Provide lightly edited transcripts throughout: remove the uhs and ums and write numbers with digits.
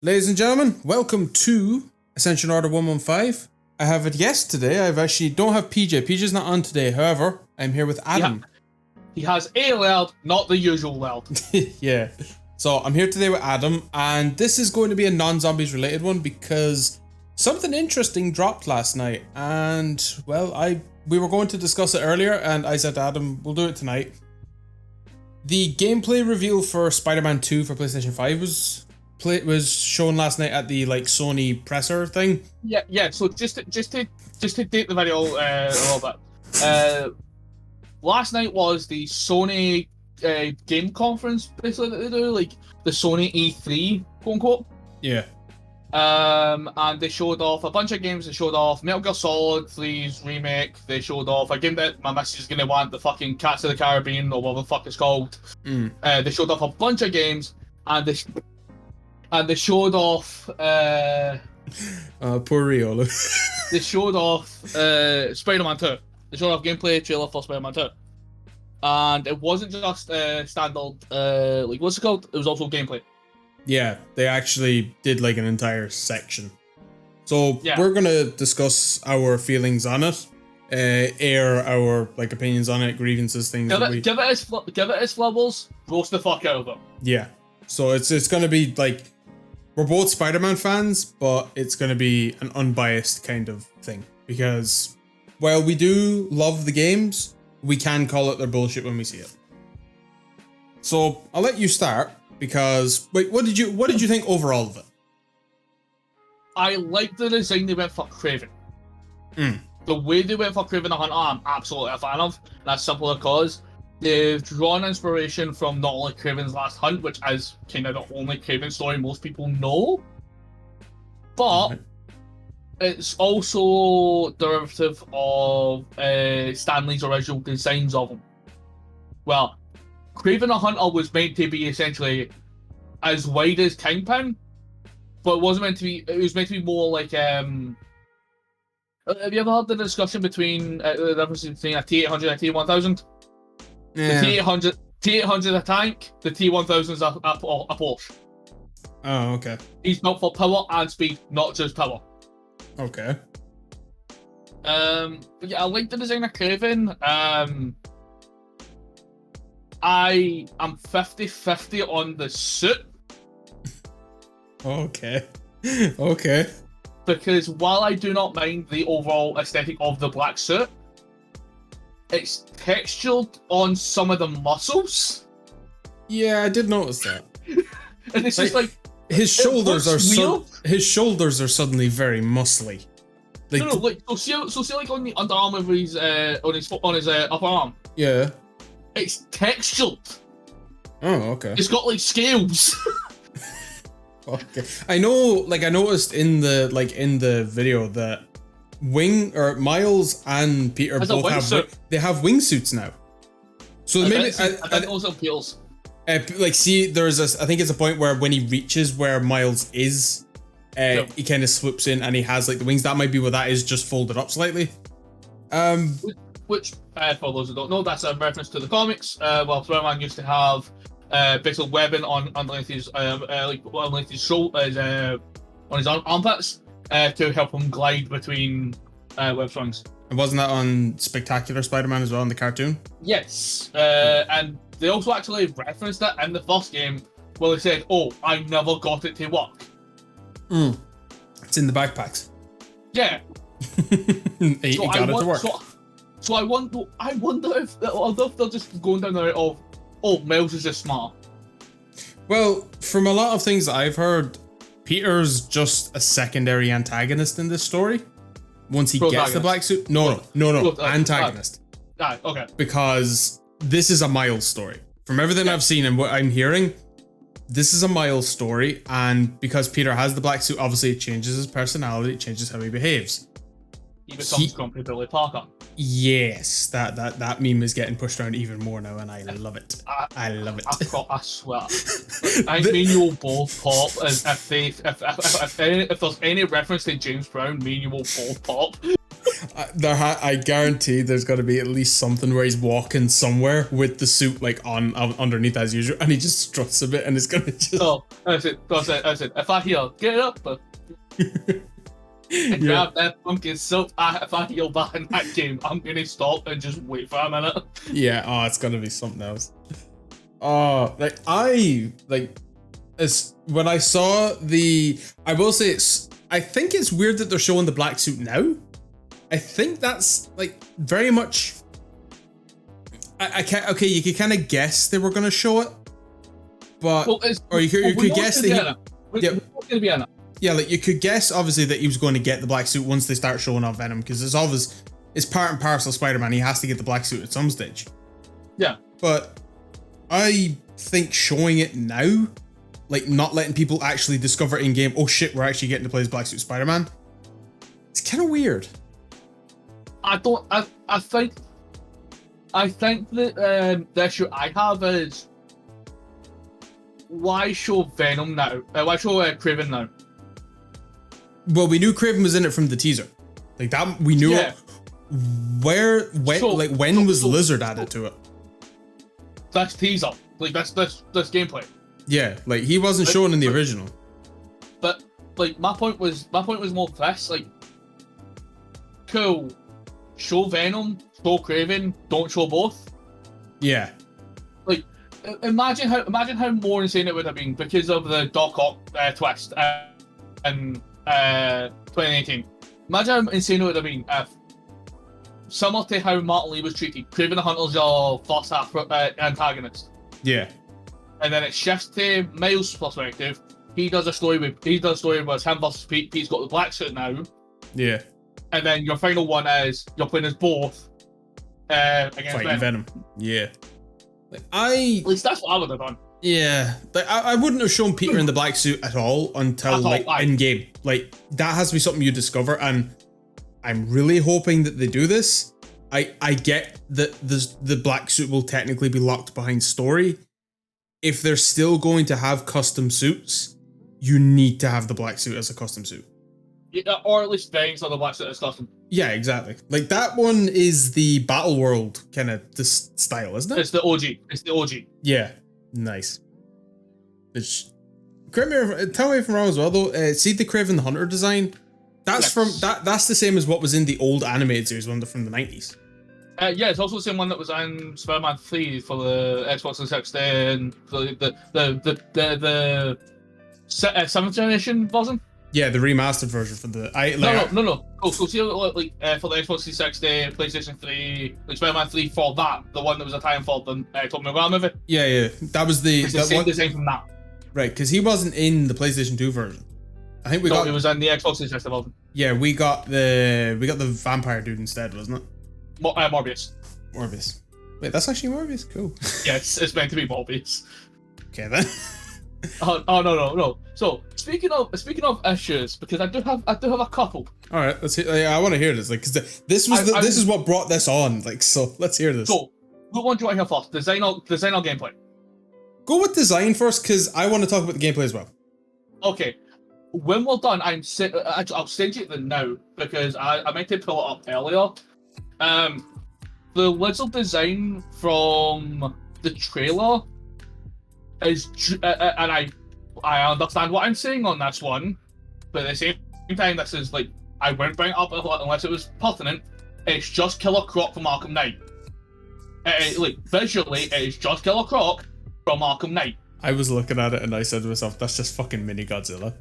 Ladies and gentlemen, welcome to Ascension Order 115. I have a guest today. Don't have PJ. PJ's not on today. However, I'm here with Adam. He has a world, not the usual world. Yeah. So I'm here today with Adam, and this is going to be a non-zombies related one because something interesting dropped last night. And well, we were going to discuss it earlier, and I said to Adam, we'll do it tonight. The gameplay reveal for Spider-Man 2 for PlayStation 5 was shown last night at the Sony presser thing. Yeah. So just to date the video a little bit. Last night was the Sony game conference, basically, that they do, like the Sony E3, quote unquote. Yeah. And they showed off a bunch of games. They showed off Metal Gear Solid 3's remake. They showed off a game that my missus is gonna want, the fucking Cats of the Caribbean or whatever the fuck it's called. They showed off a bunch of games, and they showed off Poor Riolo. they showed off Spider-Man 2. They showed off gameplay trailer for Spider-Man 2. And it wasn't just standard, what's it called? It was also gameplay. Yeah, they actually did an entire section. So Yeah. we're gonna discuss our feelings on it, air our opinions on it, grievances, things. Give it its levels, roast the fuck out of it. Yeah. So it's gonna be we're both Spider-Man fans, but it's gonna be an unbiased kind of thing because while we do love the games, we can call it their bullshit when we see it. So I'll let you start because what did you think overall of it? I like the design they went for Kraven. The way they went for Kraven the Hunter, I'm absolutely a fan of. That's simply because they've drawn inspiration from not only Kraven's Last Hunt, which is kind of the only Kraven story most people know, but it's also derivative of Stan Lee's original designs of him. Well, Kraven the Hunter was meant to be essentially as wide as Kingpin, but it wasn't meant to be. It was meant to be more like. Have you ever heard the discussion between the difference between a T800 and a T1000? Yeah. The T800 a tank, the T1000 is a Porsche. Oh, okay. He's built for power and speed, not just power. Okay. But yeah, I like the design of Kraven. I am 50-50 on the suit. Okay. Okay. Because while I do not mind the overall aesthetic of the black suit, it's textured on some of the muscles. Yeah, I did notice that. And it's just his shoulders are suddenly very muscly. See on the underarm of his on his upper arm. Yeah. It's textured. Oh, okay. It's got scales. Okay. I know, I noticed in the video that Miles and Peter both have wingsuits now. So maybe I think also appeals. See, I think it's a point where when he reaches where Miles is, he kind of swoops in and he has the wings. That might be what that is, just folded up slightly. Which for those who don't know, that's a reference to the comics. Well, Spider-Man used to have basically webbing underneath his underneath his shoulders, on his armpits, to help him glide between web swings. And wasn't that on Spectacular Spider-Man as well in the cartoon? Yes, and they also actually referenced it in the first game where they said, "Oh, I never got it to work." It's in the backpacks. Yeah. You got it to work. So I wonder if they're just going down the route of, oh, Miles is just smart. Well, from a lot of things that I've heard, Peter's just a secondary antagonist in this story. Once he gets the black suit, no, antagonist. Okay. Because this is a Miles story. From everything I've seen and what I'm hearing, this is a Miles story, and because Peter has the black suit, obviously it changes his personality, it changes how he behaves. He becomes Grumpy Billy Parker. Yes, that meme is getting pushed around even more now, and I love it. I love it. I swear. I mean, you'll both pop if there's any reference to James Brown, me and you will both pop. I guarantee there's got to be at least something where he's walking somewhere with the suit like on underneath as usual, and he just struts a bit, and it's gonna just. Oh, that's it. If I heal, get up. And grab that funky soap. If I heal back in that game, I'm gonna stop and just wait for a minute. Yeah. Oh, it's gonna be something else. As when I saw I will say I think it's weird that they're showing the black suit now. I think that's like very much. I can't. Okay, you could kind of guess they were gonna show it, but or you could guess that yeah, like you could guess obviously that he was going to get the black suit once they start showing off Venom, because it's obvious it's part and parcel of Spider-Man. He has to get the black suit at some stage. Yeah, but I think showing it now, like not letting people actually discover in game, oh shit, we're actually getting to play as Black Suit Spider-Man. It's kind of weird. I think that the issue I have is why show Venom now? Why show Craven now? Well, we knew Craven was in it from the teaser, like that. We knew it. When was Lizard added to it? That's teaser. Like that's gameplay. Yeah, like he wasn't shown in the original. But like my point was more this, like, cool. Show Venom, show Craven, don't show both. Yeah. Like, imagine how more insane it would have been because of the Doc Ock twist in 2018. Imagine how insane it would have been if, similar to how Martin Lee was treated, Craven the Hunter's your first half antagonist. Yeah. And then it shifts to Miles' perspective. He does a story where it's him versus Pete. Pete's got the black suit now. Yeah. And then your final one is you're playing as both against fighting Venom. Yeah. Like at least that's what I would have done. Yeah. Like I wouldn't have shown Peter in the black suit at all until in game. Like that has to be something you discover, and I'm really hoping that they do this. I get that the black suit will technically be locked behind story. If they're still going to have custom suits, you need to have the black suit as a custom suit. Yeah, or at least things on the black suit as custom. Yeah, exactly. Like that one is the Battle World kind of this style, isn't it? It's the OG. Yeah, nice. Correct me, tell me if I'm wrong as well though. See the Craven the Hunter design? That's that's the same as what was in the old animated series one from the 90s. Yeah, it's also the same one that was in Spider-Man 3 for the Xbox 360 and the 7th generation version. Yeah, the remastered version for the No. Cool. So see, like for the Xbox 360, PlayStation 3, like Spider-Man 3 for that, the one that was a tie-in for the Tobey Maguire movie. Yeah, that was the same design from that. Right, because he wasn't in the PlayStation 2 version. I think it was in the Xbox 360 version. Yeah, we got the vampire dude instead, wasn't it? Morbius. Wait, that's actually Morbius? Cool. Yes, it's meant to be Morbius. Okay then. Oh no. So speaking of issues, because I do have a couple. All right, let's hear. I want to hear this, like, because this is what brought this on. Like, so let's hear this. So, what one do you want to hear first? Design or gameplay? Go with design first, because I want to talk about the gameplay as well. Okay. When we're done, I'll send you the now because I meant to pull it up earlier. The Lizard design from the trailer is, and I understand what I'm saying on this one, but at the same time, this is like, I won't bring it up unless it was pertinent. It's just Killer Croc from Arkham Knight. Visually, it is just Killer Croc from Arkham Knight. I was looking at it and I said to myself, that's just fucking mini Godzilla.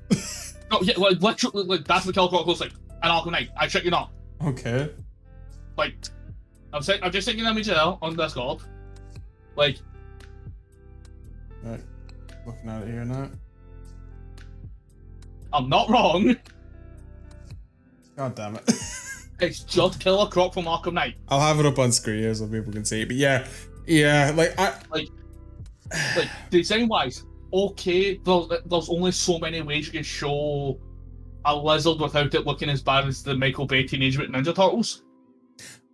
No, yeah, like literally, like that's what Killer Croc looks like in Arkham Knight. I shit you not. Okay. Like, I'm just sending an image now on Discord. Like. Right. Looking at it here now. I'm not wrong. God damn it. It's just Killer Croc from Arkham Knight. I'll have it up on screen here so people can see it. But yeah, like design wise, okay. There's only so many ways you can show a lizard without it looking as bad as the Michael Bay Teenage Mutant Ninja Turtles.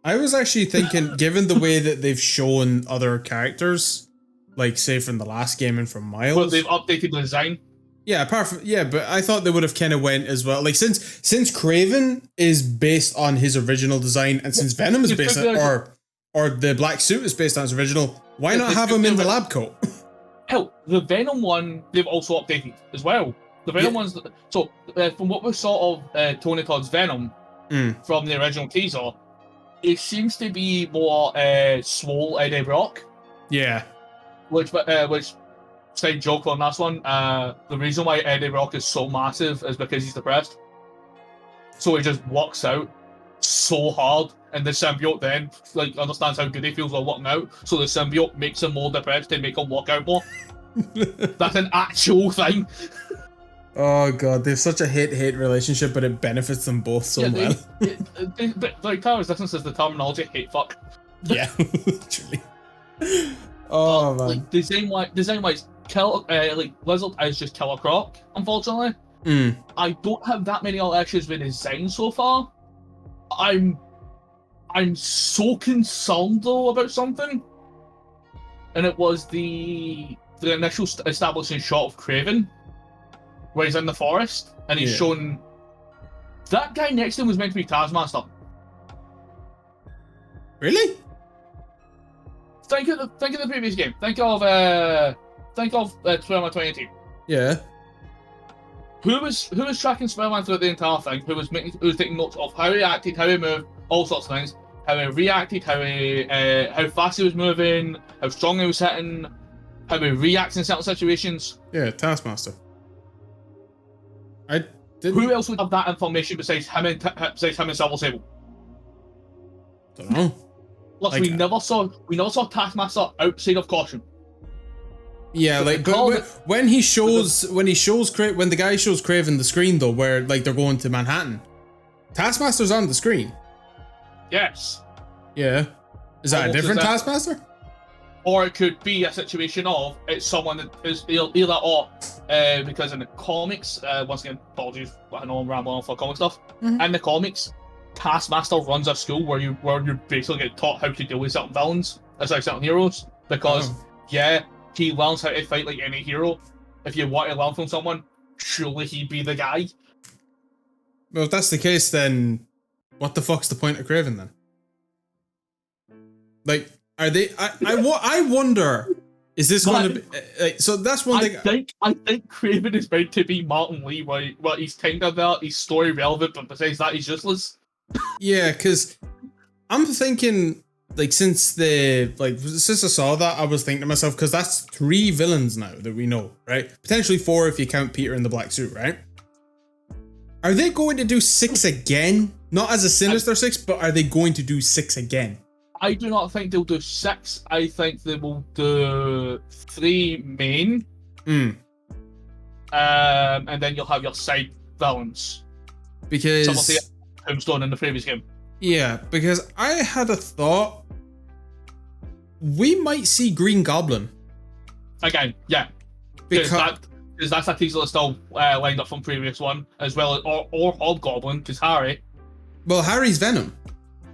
I was actually thinking, given the way that they've shown other characters, like say from the last game and from Miles, but they've updated the design. Yeah, apart from but I thought they would have kind of went as well. Like since Craven is based on his original design, and since Venom is based on or the black suit is based on his original, why not have him in the lab coat? Hell, the Venom one they've also updated as well. The Venom ones. So from what we saw of Tony Todd's Venom from the original teaser, it seems to be more swole Eddie Brock. Yeah. Which side joke on this one. The reason why Eddie Brock is so massive is because he's depressed. So he just walks out so hard, and the symbiote then like understands how good he feels while walking out. So the symbiote makes him more depressed to make him walk out more. That's an actual thing. Oh god, they have such a hate-hate relationship, but it benefits them both so well. Like Towers Distance is the terminology hate fuck. Yeah, literally. Oh man. Like design wise, Lizard is just Killer Croc, unfortunately. I don't have that many other issues with design so far. I'm so concerned though about something, and it was the initial establishing shot of Craven, where he's in the forest and he's shown that guy next to him was meant to be Taskmaster. Really? Think of the previous game. Think of Spider-Man 2018. Yeah. Who was tracking Spider-Man throughout the entire thing? Who was taking notes of how he acted, how he moved, all sorts of things, how he reacted, how fast he was moving, how strong he was hitting, how he reacts in certain situations. Yeah, Taskmaster. I didn't. Who else would have that information besides him and Silver Sable? Don't know. Plus, like, we never saw Taskmaster outside of Caution. Yeah, like but when the guy shows Craven the screen though, where like they're going to Manhattan, Taskmaster's on the screen. Yes. Yeah. Is that a different Taskmaster? Or it could be a situation of it's someone that is either or because in the comics, once again, apologies, I know I'm rambling on for comic stuff. In the comics, Taskmaster runs a school where you basically get taught how to deal with certain villains, certain heroes. Because he learns how to fight like any hero. If you want to learn from someone, surely he'd be the guy. Well, if that's the case, then what the fuck's the point of Craven then? Like, are they? I wonder. Is this going to be? So that's one thing. I think Craven is meant to be Martin Lee. Well, he's kind of there. He's story relevant, but besides that, he's useless. Yeah, because I'm thinking, like, since I saw that, I was thinking to myself, because that's 3 villains now that we know, right? Potentially 4 if you count Peter in the black suit, right? Are they going to do 6 again? Not as a Sinister 6, but are they going to do 6 again? I do not think they'll do 6. I think they will do 3 main. And then you'll have your side villains. Because some of the Tombstone in the previous game. Yeah, because I had a thought. We might see Green Goblin. Again, yeah. Because that's a teaser that's still lined up from previous one, as well as or Hobgoblin, because Harry. Well, Harry's Venom,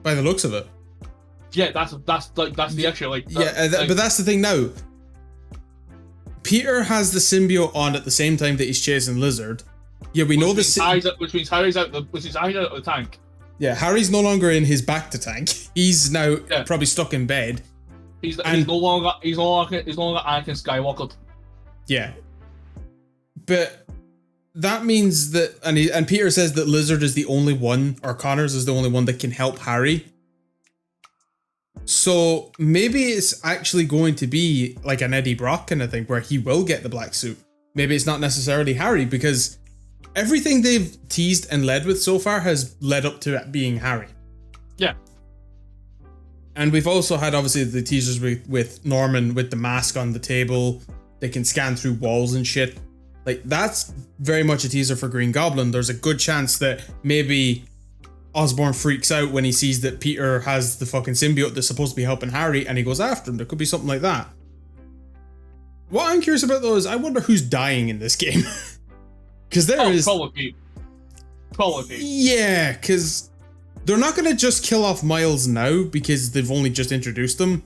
by the looks of it. Yeah, that's the issue. Like, but that's the thing now. Peter has the symbiote on at the same time that he's chasing Lizard. Yeah, we know this. Which means Harry's out of the tank. Yeah, Harry's no longer in his back to tank. He's now probably stuck in bed. He's no longer Anakin Skywalker. Yeah, but that means that, and Peter says that Lizard is the only one, or Connors is the only one that can help Harry. So maybe it's actually going to be like an Eddie Brock kind of thing, where he will get the black suit. Maybe it's not necessarily Harry, because everything they've teased and led with so far has led up to it being Harry. Yeah. And we've also had, obviously, the teasers with Norman with the mask on the table. They can scan through walls and shit. Like, that's very much a teaser for Green Goblin. There's a good chance that maybe Osborn freaks out when he sees that Peter has the fucking symbiote that's supposed to be helping Harry, and he goes after him. There could be something like that. What I'm curious about, though, is I wonder who's dying in this game. Because there is... Probably. Yeah, because they're not going to just kill off Miles now because they've only just introduced them.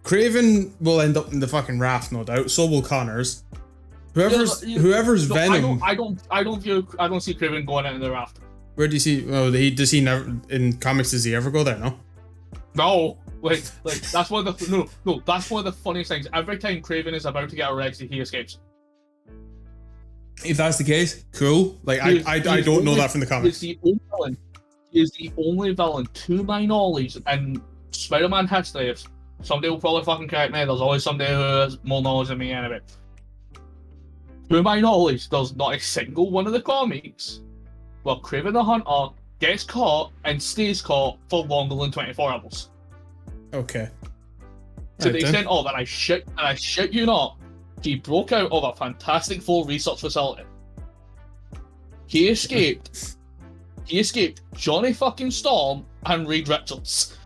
Craven will end up in the fucking raft, no doubt. So will Connors. Whoever's no, Venom. I don't see Kraven going into the raft. Where do you see? Oh, does he never in comics? Does he ever go there? No. No, like that's one of the no. That's one of the funniest things. Every time Kraven is about to get arrested, he escapes. If that's the case, cool. Like I don't know that from the comics. He is the only villain, to my knowledge, and Spider-Man history. If somebody will probably fucking correct me, there's always somebody who has more knowledge than me anyway. To my knowledge, there's not a single one of the comics where Kraven the Hunter gets caught and stays caught for longer than 24 hours. Okay. To the extent of, and I shit you not, he broke out of a Fantastic Four research facility. He escaped Johnny fucking Storm and Reed Richards.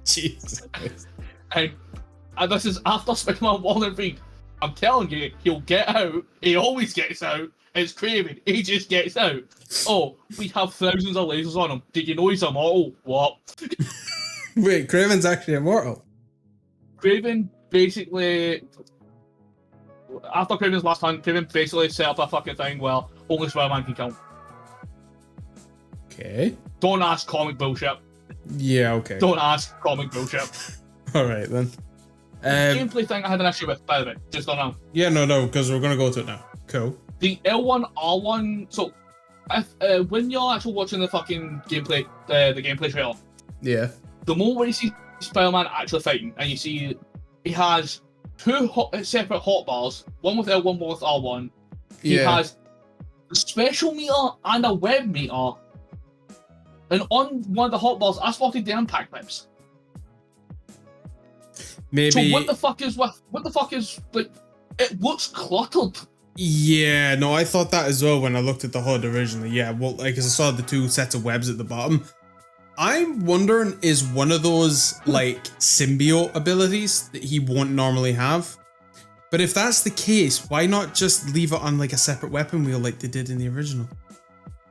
Jesus. And this is after Spider-Man 1 and Reed. I'm telling you, he'll get out. He always gets out. It's Kraven. He just gets out. Oh, we have thousands of lasers on him. Did you know he's immortal? What? Wait, Kraven's actually immortal? Kraven basically... After Kraven's last hunt, Kraven basically set up a fucking thing where only Spider-Man can kill him. Okay. Don't ask comic bullshit. Yeah, okay. Don't ask comic bullshit. Alright then. Gameplay thing I had an issue with, by the way. Just don't know. Yeah, no, because we're going to go to it now. Cool. The L1R1... So, if, when you're actually watching the fucking gameplay, the gameplay trailer, yeah, the moment where you see Spider-Man actually fighting, and you see he has two separate hotbars, one with L1, one with R1. He has a special meter and a web meter. And on one of the hotbars, I spotted the impact clips. Maybe. So what the fuck is like? It looks cluttered. Yeah, no, I thought that as well when I looked at the HUD originally. Yeah, well, like, because I saw the two sets of webs at the bottom. I'm wondering, is one of those, like, symbiote abilities that he won't normally have? But if that's the case, why not just leave it on, like, a separate weapon wheel like they did in the original?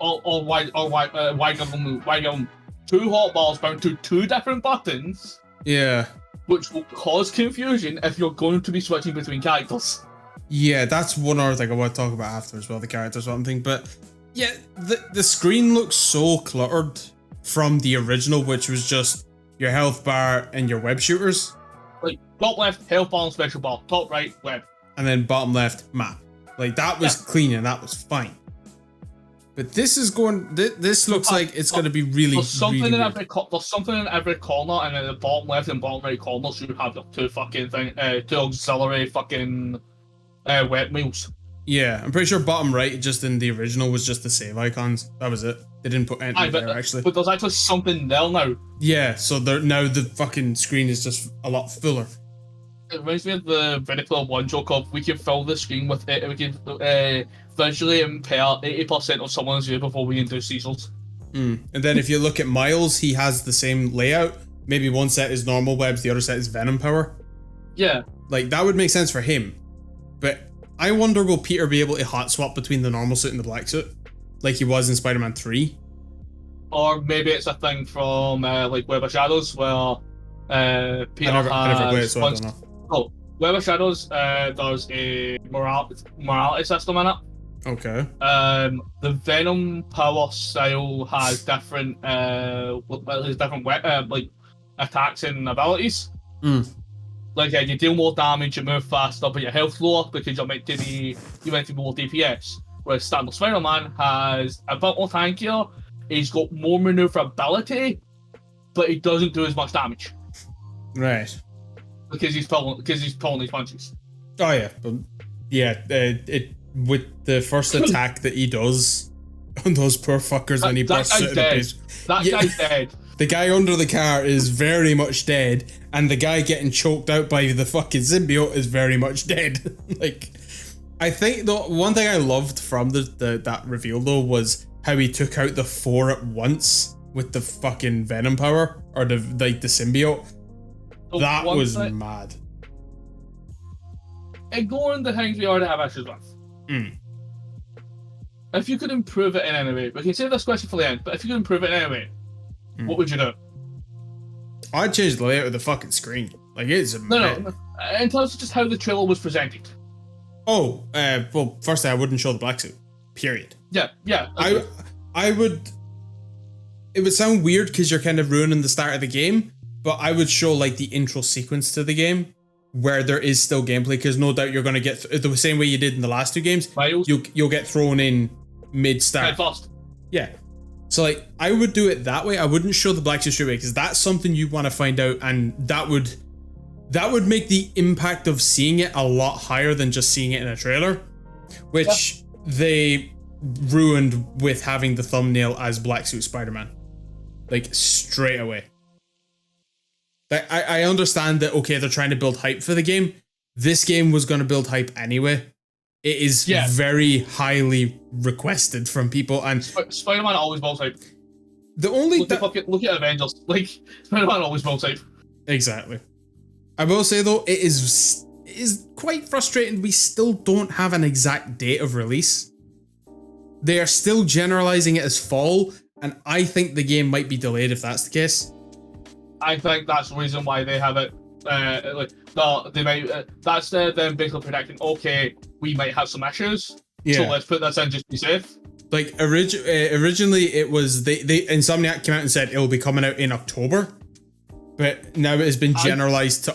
Or why give them two hotbars bound to two different buttons? Yeah. Which will cause confusion if you're going to be switching between characters. Yeah, that's one other thing I want to talk about after as well, the characters or something. But yeah, the screen looks so cluttered from the original, which was just your health bar and your web shooters. Like, top left, health bar and special bar. Top right, web. And then bottom left, map. Like, that was clean and that was fine. But this is going... This looks like it's going to be really, there's something really in weird. there's something in every corner, and in the bottom left and bottom right corners, you have your two fucking two auxiliary fucking web wheels. Yeah, I'm pretty sure bottom right, just in the original, was just the save icons. That was it. They didn't put anything there, actually. But there's actually something there now. Yeah, so now the fucking screen is just a lot fuller. It reminds me of the Ready Player One joke of we can fill the screen with it. We can visually impair 80% of someone's view before we induce seizures. And then if you look at Miles, he has the same layout. Maybe one set is normal webs, the other set is Venom power. Yeah. Like, that would make sense for him. But I wonder, will Peter be able to hot swap between the normal suit and the black suit? Like he was in Spider-Man 3? Or maybe it's a thing from like Web of Shadows where Peter I never played it, so I don't know. Oh, Web of Shadows, there's a morality system in it. Okay. The Venom power style has different like attacks and abilities. Like you deal more damage, you move faster, but your health lower because you're meant to be more DPS. Whereas standard Spider-Man has a bit more tankier. He's got more maneuverability, but he doesn't do as much damage. Right. Because he's pulling these punches. Oh yeah, but yeah, it with the first attack that he does on those poor fuckers when he bursts out of the base. That guy's dead. The guy under the car is very much dead, and the guy getting choked out by the fucking symbiote is very much dead. Like, I think the one thing I loved from that reveal though was how he took out the 4 at once with the fucking Venom power or the symbiote. That was mad. Ignoring the things we already have issues with. If you could improve it in any way, we can save this question for the end, but if you could improve it in any way, what would you do? I'd change the layout of the fucking screen. Like, it's a no. In terms of just how the trailer was presented. Oh, well, firstly, I wouldn't show the black suit. Period. Yeah. I would. It would sound weird because you're kind of ruining the start of the game, but I would show like the intro sequence to the game where there is still gameplay, because no doubt you're going to get the same way you did in the last two games. You'll get thrown in mid start. Yeah. So like I would do it that way. I wouldn't show the black suit straight away because that's something you want to find out, and that would make the impact of seeing it a lot higher than just seeing it in a trailer, which they ruined with having the thumbnail as Black Suit Spider-Man, like straight away. I understand that, okay, they're trying to build hype for the game. This game was going to build hype anyway. It is very highly requested from people, and Spider-Man always builds hype. The only look at Avengers, like Spider-Man always builds hype. Exactly. I will say though, it is quite frustrating. We still don't have an exact date of release. They are still generalizing it as fall, and I think the game might be delayed if that's the case. I think that's the reason why they have it. They might. That's them basically predicting. Okay, we might have some issues, so let's put this in just to be safe. Like originally, it was they Insomniac came out and said it will be coming out in October, but now it has been generalized to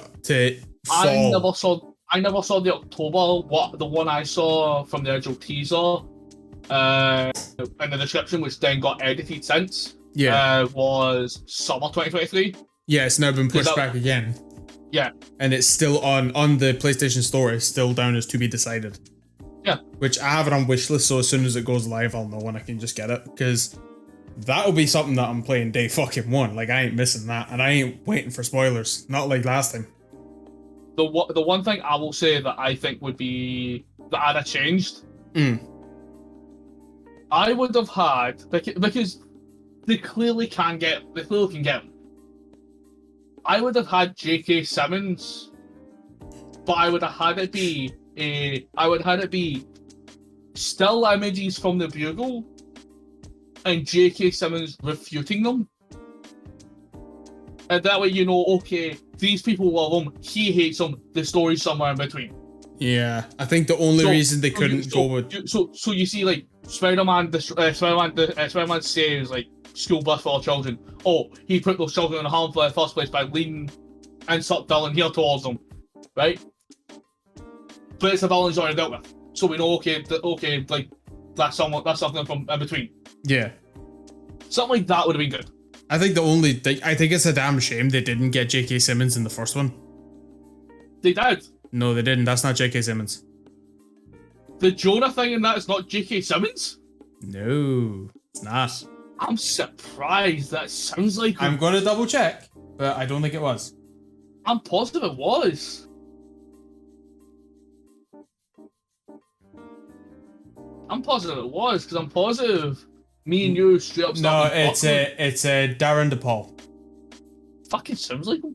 fall. I never saw the October. The one I saw from the original teaser, in the description, which then got edited since, was summer 2023. Yeah, it's now been pushed back again. Yeah. And it's still on the PlayStation Store. It's still down as to be decided. Yeah. Which I have it on wishlist, so as soon as it goes live, I'll know when I can just get it. Because that'll be something that I'm playing day fucking one. Like, I ain't missing that. And I ain't waiting for spoilers. Not like last time. The one thing I will say that I think would be... that I'd have changed... I would have had... Because they clearly can get... They clearly can get them. I would have had J.K. Simmons, but I would have had it be still images from the Bugle and J.K. Simmons refuting them. And that way you know, okay, these people love him, he hates him, the story's somewhere in between. Yeah, I think the only reason they couldn't go with... So you see, like, Spider-Man saves, like, school bus full of children. Oh, he put those children in harm's way in the first place by leading insert villain here towards them, right? But it's a villain he's already dealt with, so we know, okay, like that's something from in between. Yeah, something like that would have been good. I think I think it's a damn shame they didn't get J.K. Simmons in the first one. They did. No, they didn't. That's not J.K. Simmons. The Jonah thing in that is not J.K. Simmons? No, it's not. I'm surprised. That sounds like... I'm going to double check, but I don't think it was. I'm positive it was. Because I'm positive me and you straight up... No, it's Darren DePaul. Fucking sounds like him.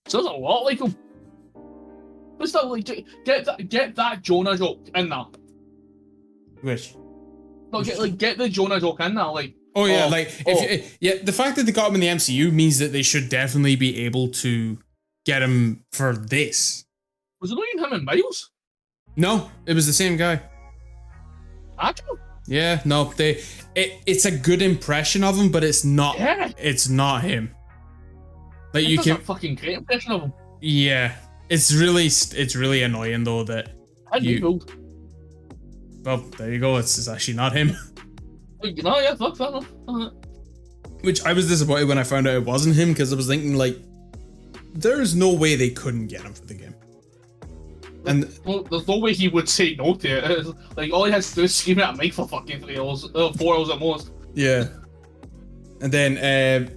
Sounds a lot like him. What's that like? Get that Jonah joke in there. Which? No, get the Jonah joke in there, like. Oh yeah, the fact that they got him in the MCU means that they should definitely be able to get him for this. Was it not even him and Miles? No, it was the same guy. Actually? Yeah, no, it's a good impression of him, but it's not. Yeah. It's not him. Like you can a fucking great impression of him. Yeah, it's really annoying though that Well, there you go. It's actually not him. No, yeah, fuck that. Which I was disappointed when I found out it wasn't him, because I was thinking, like, there's no way they couldn't get him for the game. And there's no way he would say no to it. Like, all he has to do is scream at a mic for fucking 3 hours, 4 hours at most. Yeah. And then,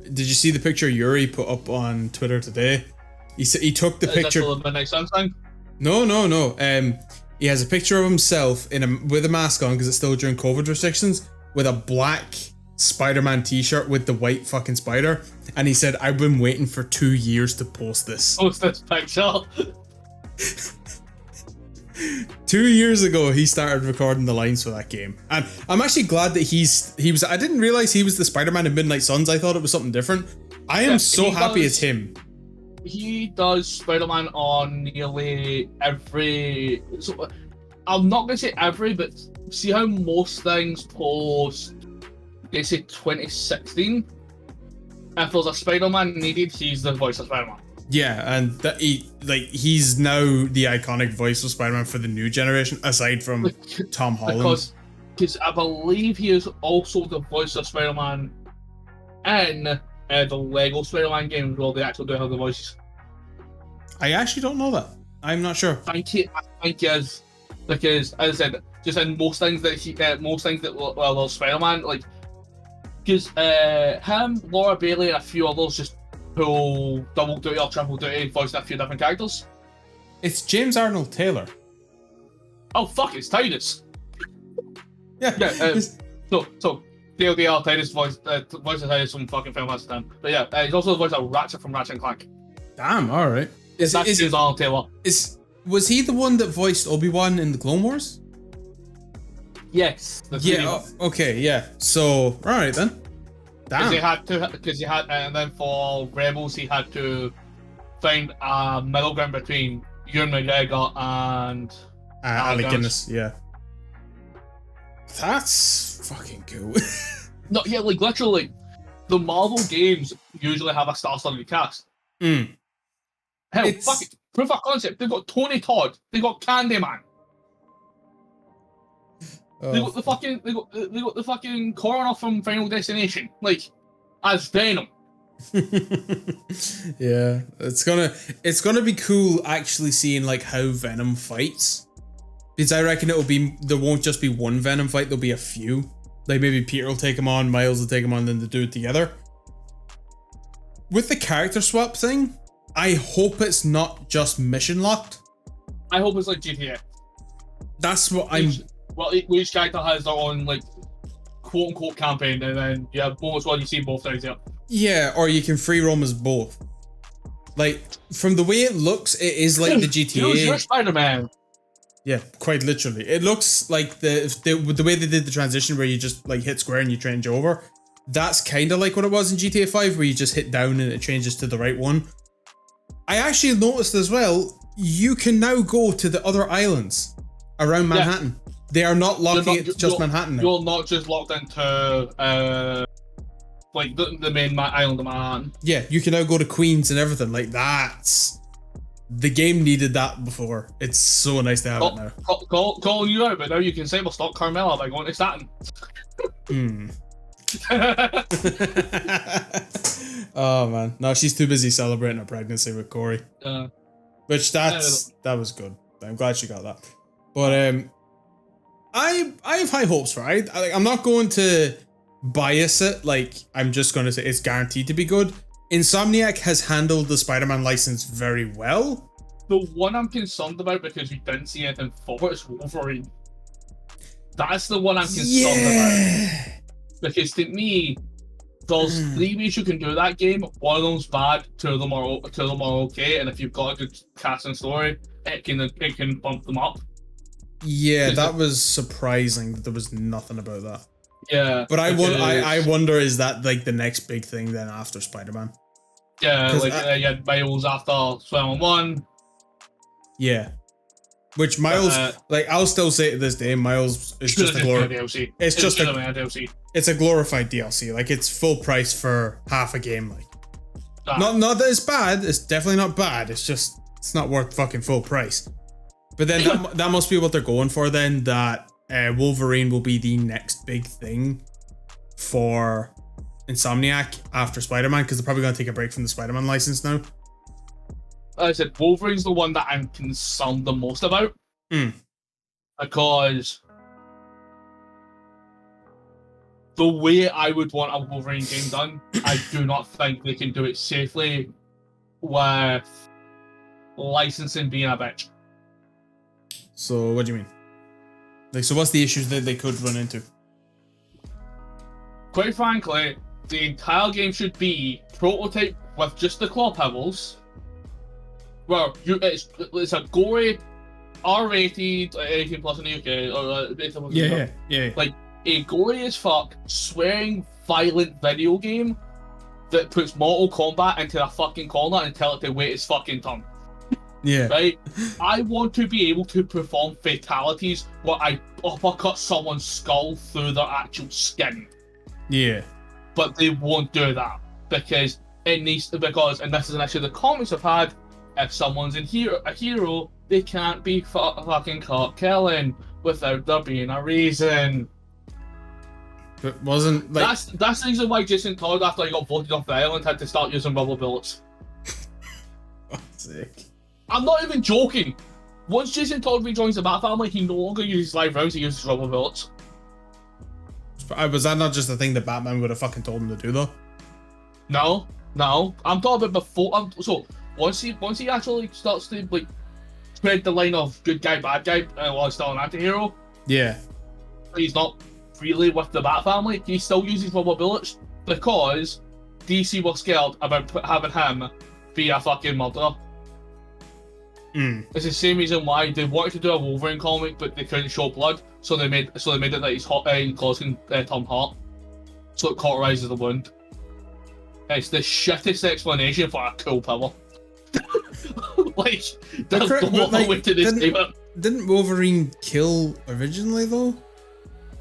did you see the picture Yuri put up on Twitter today? He took the picture. Is that the Midnight Suns thing? No. He has a picture of himself with a mask on, because it's still during COVID restrictions, with a black Spider-Man t-shirt with the white fucking spider, and he said, "I've been waiting for 2 years to post this." Post this picture. 2 years ago, he started recording the lines for that game, and I'm actually glad that he was. I didn't realize he was the Spider-Man in Midnight Suns. I thought it was something different. I am so happy it's him. he does Spider-Man on nearly every. So I'm not gonna say every, but see how most things post. They say 2016. If there's a Spider-Man needed, he's the voice of Spider-Man. Yeah, and that he's now the iconic voice of Spider-Man for the new generation, aside from Tom Holland. Because I believe he is also the voice of Spider-Man in the Lego Spider-Man games where they actually do have the voices. I actually don't know that. I'm not sure. I think he is, because as I said, just in most things that there's Spider-Man, like, because him, Laura Bailey, and a few others just pull double duty or triple duty, voicing a few different characters. It's James Arnold Taylor. Oh fuck! It's Titus. Yeah. Yeah. So DLDR Titus voice of Titus from fucking Final Fantasy X. But yeah, he's also the voice of Ratchet from Ratchet and Clank. Damn. All right. That's James Arnold Taylor. Was he the one that voiced Obi-Wan in the Clone Wars? Yes. Yeah. Okay. Yeah. So all right then. Damn. Because he had, and then for Rebels he had to find a middle ground between Ewan McGregor and Alec Guinness. Yeah. That's fucking cool. No, yeah, like literally, the Marvel games usually have a star-studded cast. Hell, fuck it. Proof of concept. They've got Tony Todd. They got Candyman. They got the fucking coroner from Final Destination, like, as Venom. Yeah, it's gonna be cool actually seeing like how Venom fights, because I reckon there won't just be one Venom fight. There'll be a few. Like maybe Peter will take him on, Miles will take him on, then they do it together. With the character swap thing, I hope it's not just mission locked. I hope it's like GTA. That's what each character has their own, like, quote-unquote campaign, and then you have moments where you see both sides, yeah. Yeah, or you can free roam as both. Like, from the way it looks, it is like the GTA. You're Spider-Man. Yeah, quite literally. It looks like the way they did the transition where you just, like, hit square and you change over. That's kind of like what it was in GTA 5, where you just hit down and it changes to the right one. I actually noticed as well, you can now go to the other islands around Manhattan. Yeah. They are not locking it to just Manhattan now. You're not just locked into like the main island of Manhattan. Yeah, you can now go to Queens and everything. Like that's the game needed that before. It's so nice to have it now. Calling you out, but now you can cyberstalk Carmella by going to Staten. Oh man, no, she's too busy celebrating her pregnancy with Corey. Which that was good. I'm glad she got that. But I have high hopes for it. I'm not going to bias it. Like, I'm just going to say it's guaranteed to be good. Insomniac has handled the Spider-Man license very well. The one I'm concerned about, because we didn't see anything for it, is Wolverine. That's the one I'm concerned about. Because to me, there's 3 ways you can do that game. One of them's bad, 2 of them are okay, and if you've got a good cast and story, it can bump them up. Yeah, that was surprising that there was nothing about that. Yeah. But I wonder, is that like the next big thing then after Spider-Man? Yeah, like you had Miles after Spider-Man 1. Yeah. Which Miles, like, I'll still say to this day, Miles is just a DLC. It's just a DLC. It's a glorified DLC. Like, it's full price for half a game. Like, not that it's bad. It's definitely not bad. It's just it's not worth fucking full price. But then that must be what they're going for then, that Wolverine will be the next big thing for Insomniac after Spider-Man, because they're probably going to take a break from the Spider-Man license now. Like I said, Wolverine's the one that I'm concerned the most about. Because the way I would want a Wolverine game done, I do not think they can do it safely with licensing being a bitch. So what do you mean? Like, so what's the issues that they could run into? Quite frankly, the entire game should be prototype with just the claw pebbles. Well, it's a gory, R-rated, 18 plus in the UK. Or, yeah. Like a gory as fuck, swearing, violent video game that puts Mortal Kombat into a fucking corner and tell it to wait its fucking turn. Yeah. Right? I want to be able to perform fatalities where I uppercut someone's skull through their actual skin. Yeah. But they won't do that because it needs to, because, and this is an issue the comics have had, if someone's a hero, they can't be fucking caught killing without there being a reason. But wasn't like that's the reason why Jason Todd, after he got voted off the island, had to start using rubber bullets. sick. I'm not even joking. Once Jason Todd rejoins the Bat Family, he no longer uses live rounds, he uses rubber bullets. Was that not just the thing that Batman would have fucking told him to do though? No. I'm talking about before. So once he actually starts to like tread the line of good guy, bad guy, while he's still an anti-hero. Yeah. He's not really with the Bat Family. He still uses rubber bullets because DC were scared about having him be a fucking murderer. It's the same reason why they wanted to do a Wolverine comic, but they couldn't show blood, so they made it that his claws can turn hot, so it cauterizes the wound. It's the shittest explanation for a cool power. Like, there's no other way to describe it. Didn't Wolverine kill originally though?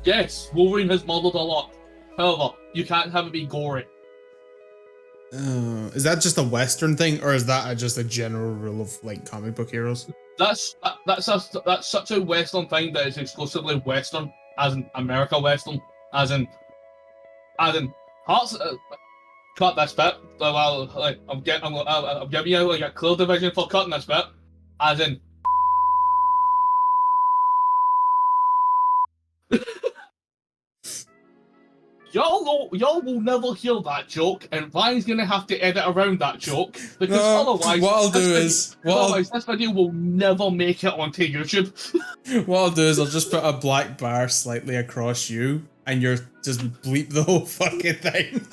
Yes, Wolverine has murdered a lot. However, you can't have it be gory. Is that just a Western thing, or is that just a general rule of like comic book heroes? That's such a Western thing that is exclusively Western, as in America Western, as in Hearts. Cut this bit. Well, like, I'm giving you like a clear division for cutting this bit, as in. Y'all will never hear that joke, and Ryan's gonna have to edit around that joke because otherwise, this video will never make it onto YouTube. What I'll do is I'll just put a black bar slightly across you, and you're just bleep the whole fucking thing.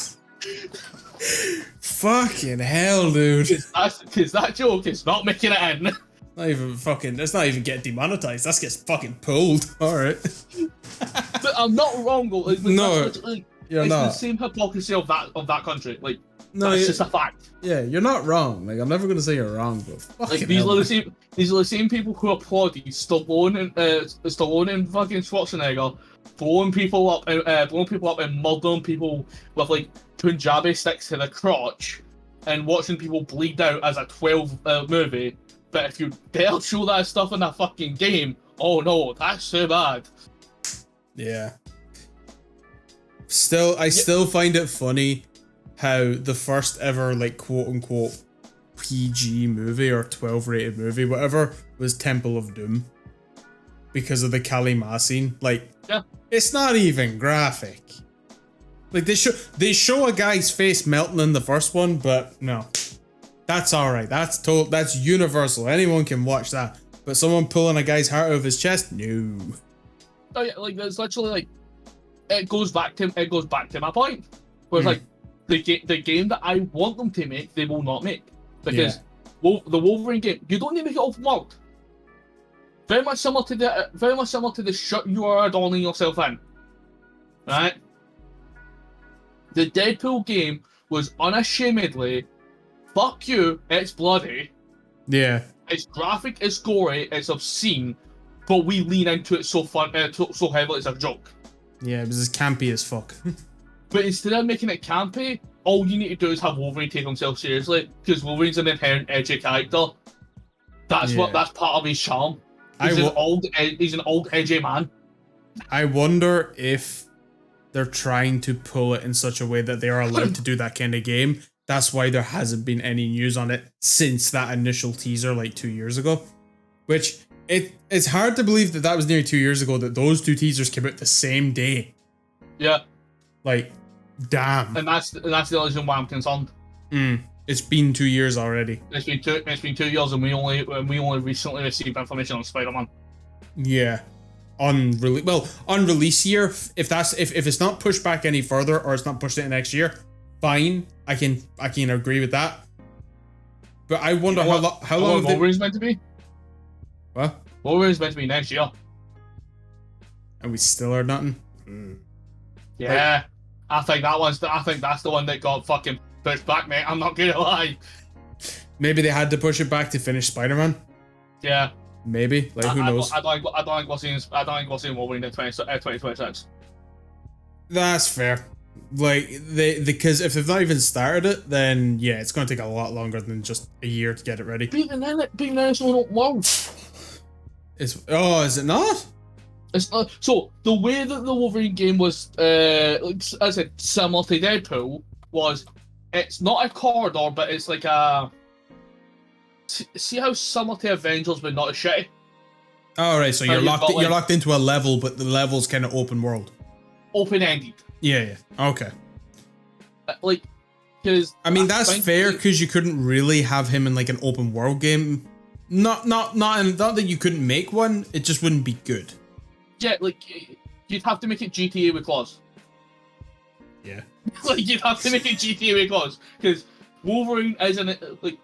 Fucking hell, dude! Because that joke is not making it in. Not even fucking. It's not even getting demonetized. That gets fucking pulled. All right. But I'm not wrong, though. Like, no, you're not. It's the same hypocrisy of that country. Like, no, that's just a fact. Yeah, you're not wrong. Like, I'm never gonna say you're wrong, but like these are the same people who applauded Stallone and fucking Schwarzenegger blowing people up and murdering people with like Punjabi sticks to the crotch and watching people bleed out as a 12 movie. But if you dare show that stuff in a fucking game, oh no, that's so bad. Yeah. I still find it funny how the first ever like quote unquote PG movie or 12 rated movie, whatever, was Temple of Doom. Because of the Kali Ma scene. Like, yeah. It's not even graphic. Like they show a guy's face melting in the first one, but no. That's alright. That's universal. Anyone can watch that. But someone pulling a guy's heart out of his chest? No. Oh yeah, like it's literally like it goes back to my point. Where it's like the game that I want them to make, they will not make. Because the Wolverine game, you don't need to make it open world. Very much similar to the shut you are adorning yourself in. Right? The Deadpool game was unashamedly, fuck you, it's bloody. Yeah. It's graphic, it's gory, it's obscene, but we lean into it so heavily it's a joke. Yeah, it was as campy as fuck. But instead of making it campy, all you need to do is have Wolverine take himself seriously, because Wolverine's an inherent edgy character. That's part of his charm. He's an old edgy man. I wonder if they're trying to pull it in such a way that they are allowed to do that kind of game. That's why there hasn't been any news on it since that initial teaser like 2 years ago. Which, it's hard to believe that was nearly 2 years ago that those two teasers came out the same day. Yeah. Like, damn. And that's the only reason why I'm concerned. It's been 2 years already. It's been 2 years and we only recently received information on Spider-Man. Yeah. On release year, if it's not pushed back any further or it's not pushed into next year, fine. I can agree with that. But I wonder how long Wolverine's meant to be? What? Wolverine's meant to be next year. And we still are nothing? Yeah. I think that's the one that got fucking pushed back, mate. I'm not gonna lie. Maybe they had to push it back to finish Spider-Man. Yeah. Maybe. Like, who knows? I don't think we'll see Wolverine in 2026. That's fair. Like, because if they've not even started it, then yeah, it's going to take a lot longer than just a year to get it ready. But even then, it's not open world. Is it not? It's not. So the way that the Wolverine game was, as I said, similar to Deadpool, was it's not a corridor, but it's like a. See how similar to Avengers, but not as shitty. Oh right, so you're locked into a level, but the level's kind of open world. Open ended. Yeah. Okay. Like, because I mean that's fair because you couldn't really have him in like an open world game. Not that you couldn't make one. It just wouldn't be good. Yeah, like you'd have to make it GTA with claws. Yeah. Like you'd have to make it GTA with claws because Wolverine isn't like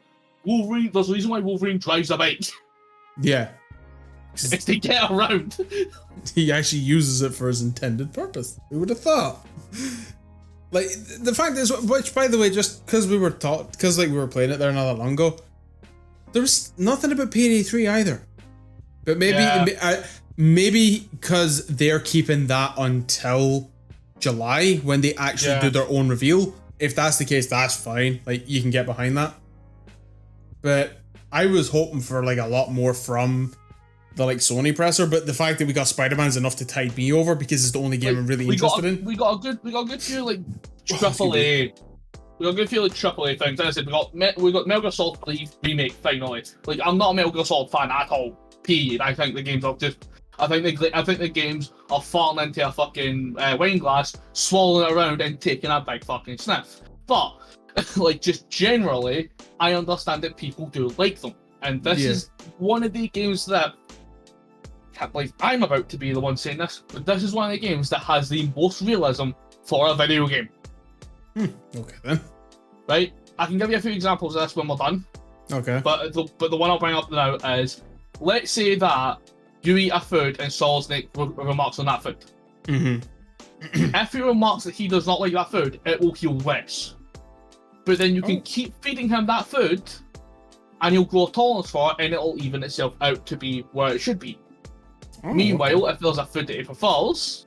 Wolverine. There's a reason why Wolverine drives a bike. Yeah. It's to get around. He actually uses it for his intended purpose. Who would have thought? Like the fact is, which by the way, just because we were playing it there not that long ago, there was nothing about Payday 3 either. But maybe because they're keeping that until July when they actually do their own reveal. If that's the case, that's fine. Like you can get behind that. But I was hoping for like a lot more from the like Sony presser, but the fact that we got Spider-Man is enough to tide me over because it's the only game I'm really interested in. We got a good few like AAA. We got a good few like AAA things. As I said, we got Metal Gear Solid 3 remake finally. Like I'm not a Metal Gear Solid fan at all. Period. I think the games are just. I think the games are falling into a fucking wine glass, swallowing it around and taking a big fucking sniff. But like just generally, I understand that people do like them, and this is one of the games that. Can't believe I'm about to be the one saying this, but this is one of the games that has the most realism for a video game. Okay then. Right? I can give you a few examples of this when we're done. Okay. But the one I'll bring up now is, let's say that you eat a food and Solid Snake remarks on that food. If he remarks that he does not like that food, it will heal less. But then you can keep feeding him that food, and he'll grow a tolerance for it, and it'll even itself out to be where it should be. Meanwhile, if there's a food that he prefers,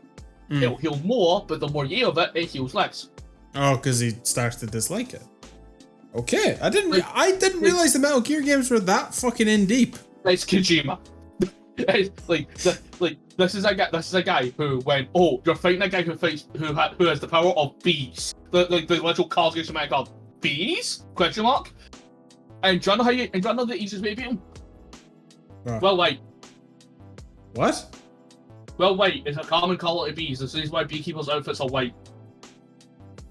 it'll heal more, but the more you eat of it, it heals less. Oh, because he starts to dislike it. Okay, I didn't realize the Metal Gear games were that fucking in deep. It's Kojima. This is a guy who went, oh, you're fighting a guy who has the power of bees. The literal cards against the called bees? Question mark. And do you know the easiest way to beat him? Well, wait. What? Well, white is a common colour to bees. This is why beekeepers' outfits are white.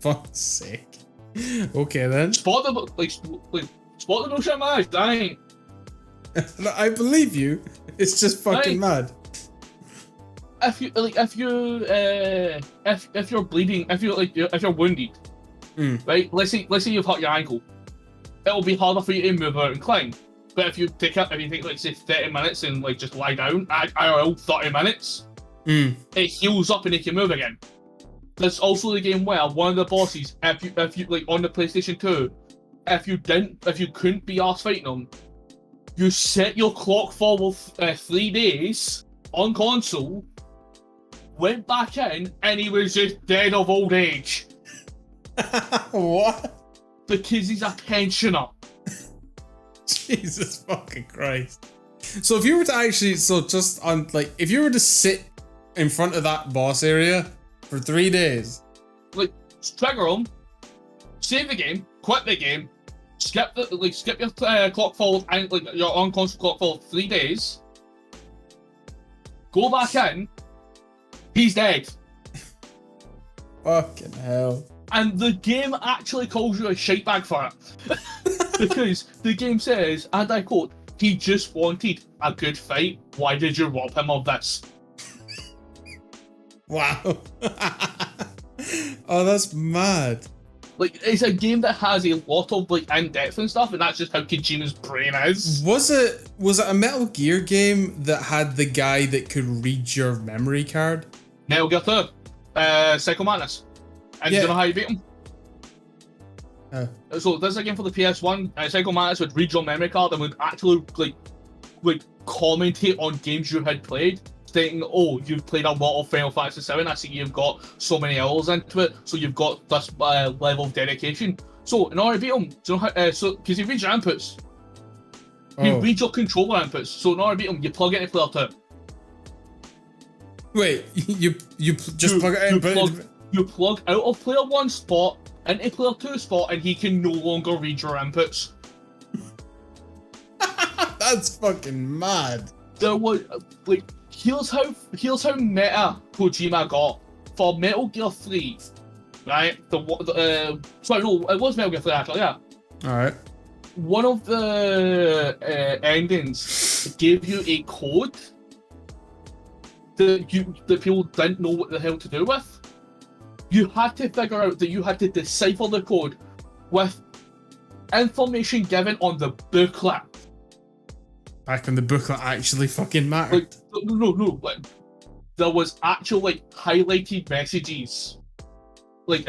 Fuck's sake. Okay then. Spot the notion, man. Dang. I believe you. It's just fucking mad. If you're bleeding, if you're wounded, right? Let's say you've hurt your ankle. It'll be harder for you to move out and climb. But if you take like say 30 minutes and like just lie down, IRL 30 minutes, it heals up and it can move again. There's also the game where one of the bosses, if you like on the PlayStation 2, if you couldn't be arsed fighting them, you set your clock forward 3 days on console, went back in, and he was just dead of old age. What? Because he's a pensioner. Jesus fucking Christ. So if you were to actually, if you were to sit in front of that boss area for 3 days. Like, trigger him, save the game, quit the game, skip your clock forward and like your on console clock forward 3 days, go back in, he's dead. Fucking hell. And the game actually calls you a shitebag for it. Because the game says, and I quote, he just wanted a good fight. Why did you rob him of this? Wow. Oh, that's mad. Like, it's a game that has a lot of like in-depth and stuff, and that's just how Kojima's brain is. Was it a Metal Gear game that had the guy that could read your memory card? Metal Gear 2. Psycho Madness. And do you know how you beat him? So this is a game for the PS1. Psycho Mantis would read your memory card and would actually like commentate on games you had played, stating, "Oh, you've played a lot of Final Fantasy VII. I see you've got so many hours into it, so you've got this level of dedication." So in order to beat him, do you know how? So because he reads your inputs, he reads your controller inputs. So in order to beat him, you plug it into player 2. Wait, you just plug it in? You plug out of player 1 spot into player 2 spot, and he can no longer read your inputs. That's fucking mad. There was here's how meta Kojima got for Metal Gear 3, right? Sorry, no, it was Metal Gear 3 actually, yeah. All right. One of the endings gave you a code that people didn't know what the hell to do with. You had to figure out that you had to decipher the code with information given on the booklet. Back when the booklet actually fucking mattered. No. There was actual highlighted messages. Well,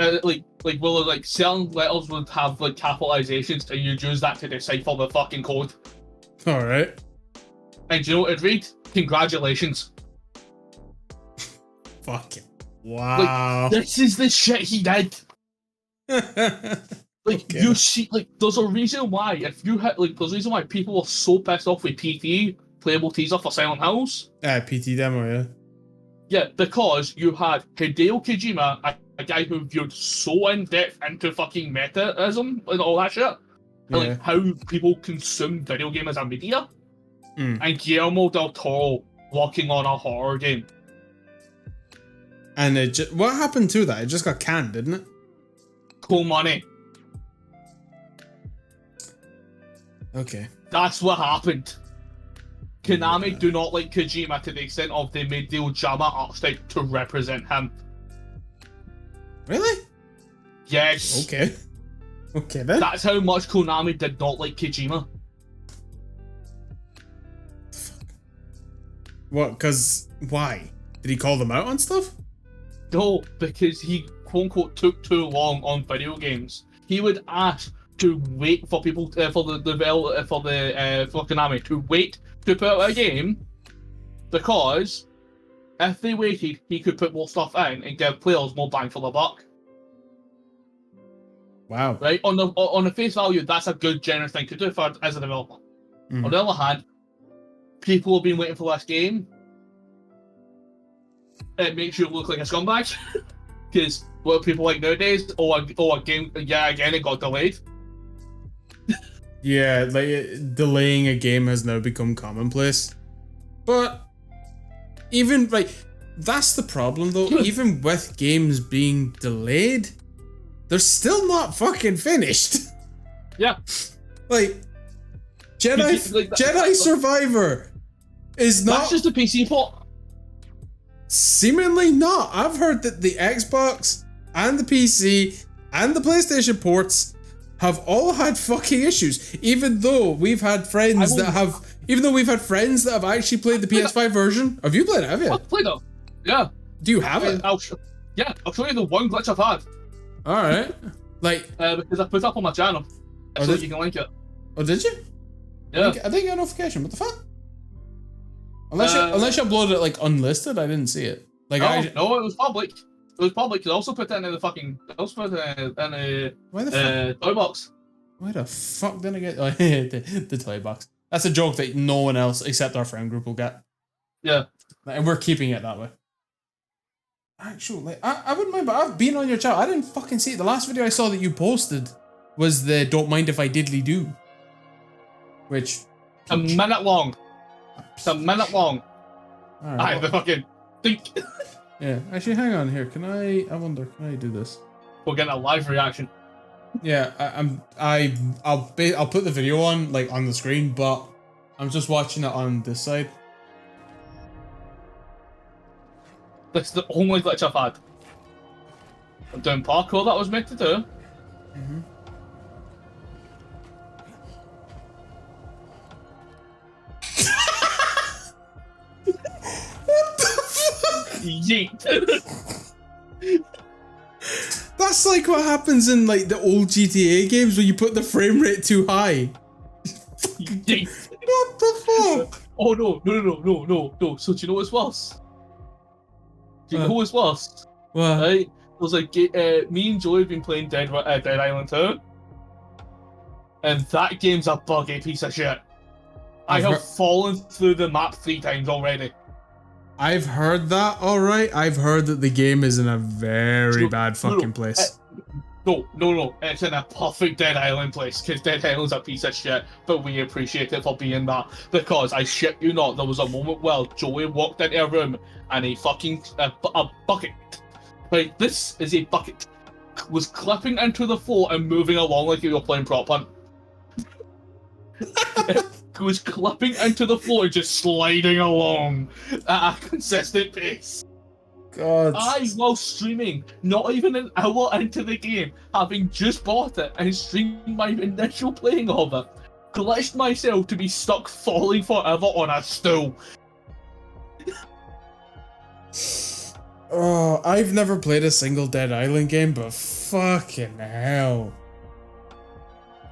certain letters would have capitalizations, and you'd use that to decipher the fucking code. All right. And do you know what it'd read? Congratulations. Fucking wow. This is the shit he did. Okay. You see, there's a reason why. If you had, there's a reason why people were so pissed off with PT, playable teaser for Silent Hills. PT demo, yeah. Yeah, because you had Hideo Kojima, a guy who viewed so in depth into fucking metaism and all that shit, and how people consume video game as a media, and Guillermo del Toro working on a horror game. And what happened to that? It just got canned, didn't it? Cool money. Okay. That's what happened. Konami do not like Kojima to the extent of they made the Ojama art style to represent him. Really? Yes. Okay. Okay then. That's how much Konami did not like Kojima. Fuck. What? Why? Did he call them out on stuff? No, because he quote unquote took too long on video games. He would ask to wait for people for Konami to wait to put out a game, because if they waited, he could put more stuff in and give players more bang for the buck. Wow. Right? On the face value, that's a good, generous thing to do as a developer. On the other hand, people have been waiting for this game. It makes you look like a scumbag. Because what people like nowadays, a game, again, it got delayed. Yeah, delaying a game has now become commonplace. But even that's the problem though. Even with games being delayed, they're still not fucking finished. Yeah. Jedi Survivor is not. That's just a PC port. Seemingly not. I've heard that the Xbox and the PC and the PlayStation ports have all had fucking issues, even though we've had friends that have actually played the PS5 version. Have you played it? Have you? I've played it. Yeah. Do you have it? I'll show you the one glitch I've had. All right. Because I put it up on my channel, so you can link it. Oh, did you? Yeah. I didn't get a notification. What the fuck? Unless you uploaded it unlisted, I didn't see it. No, it was public. It was public. I also put it in the fucking. I also put it in the toy box. Why the fuck didn't I get the toy box? That's a joke that no one else except our friend group will get. Yeah. And we're keeping it that way. Actually, I wouldn't mind, but I've been on your channel. I didn't fucking see it. The last video I saw that you posted was the "Don't mind if I diddly do," which a minute long. It's a minute long. All right. The fucking think. Yeah, actually, hang on here. I wonder, can I do this? We're getting a live reaction. Yeah, I'll put the video on on the screen, but I'm just watching it on this side. That's the only glitch I've had. I'm doing parkour that I was meant to do. What the fuck? Yeet. That's like what happens in like the old GTA games when you put the frame rate too high. What the fuck? Oh no. So do you know what's worse? Do you know what's worse? What? Right? It was like me and Joey have been playing Dead Island 2. And that game's a buggy piece of shit. I have fallen through the map 3 times already. I've heard that, alright. I've heard that the game is in a very bad fucking place. No. It's in a perfect Dead Island place, because Dead Island's a piece of shit, but we appreciate it for being that. Because, I shit you not, there was a moment where Joey walked into a room and a fucking a bucket, right, this is a bucket, was clipping into the floor and moving along like you were playing prop hunt. It was clipping into the floor and just sliding along at a consistent pace. God. I, while streaming, not even an hour into the game, having just bought it and streamed my initial playing of it, glitched myself to be stuck falling forever on a stool. Oh, I've never played a single Dead Island game, but fucking hell.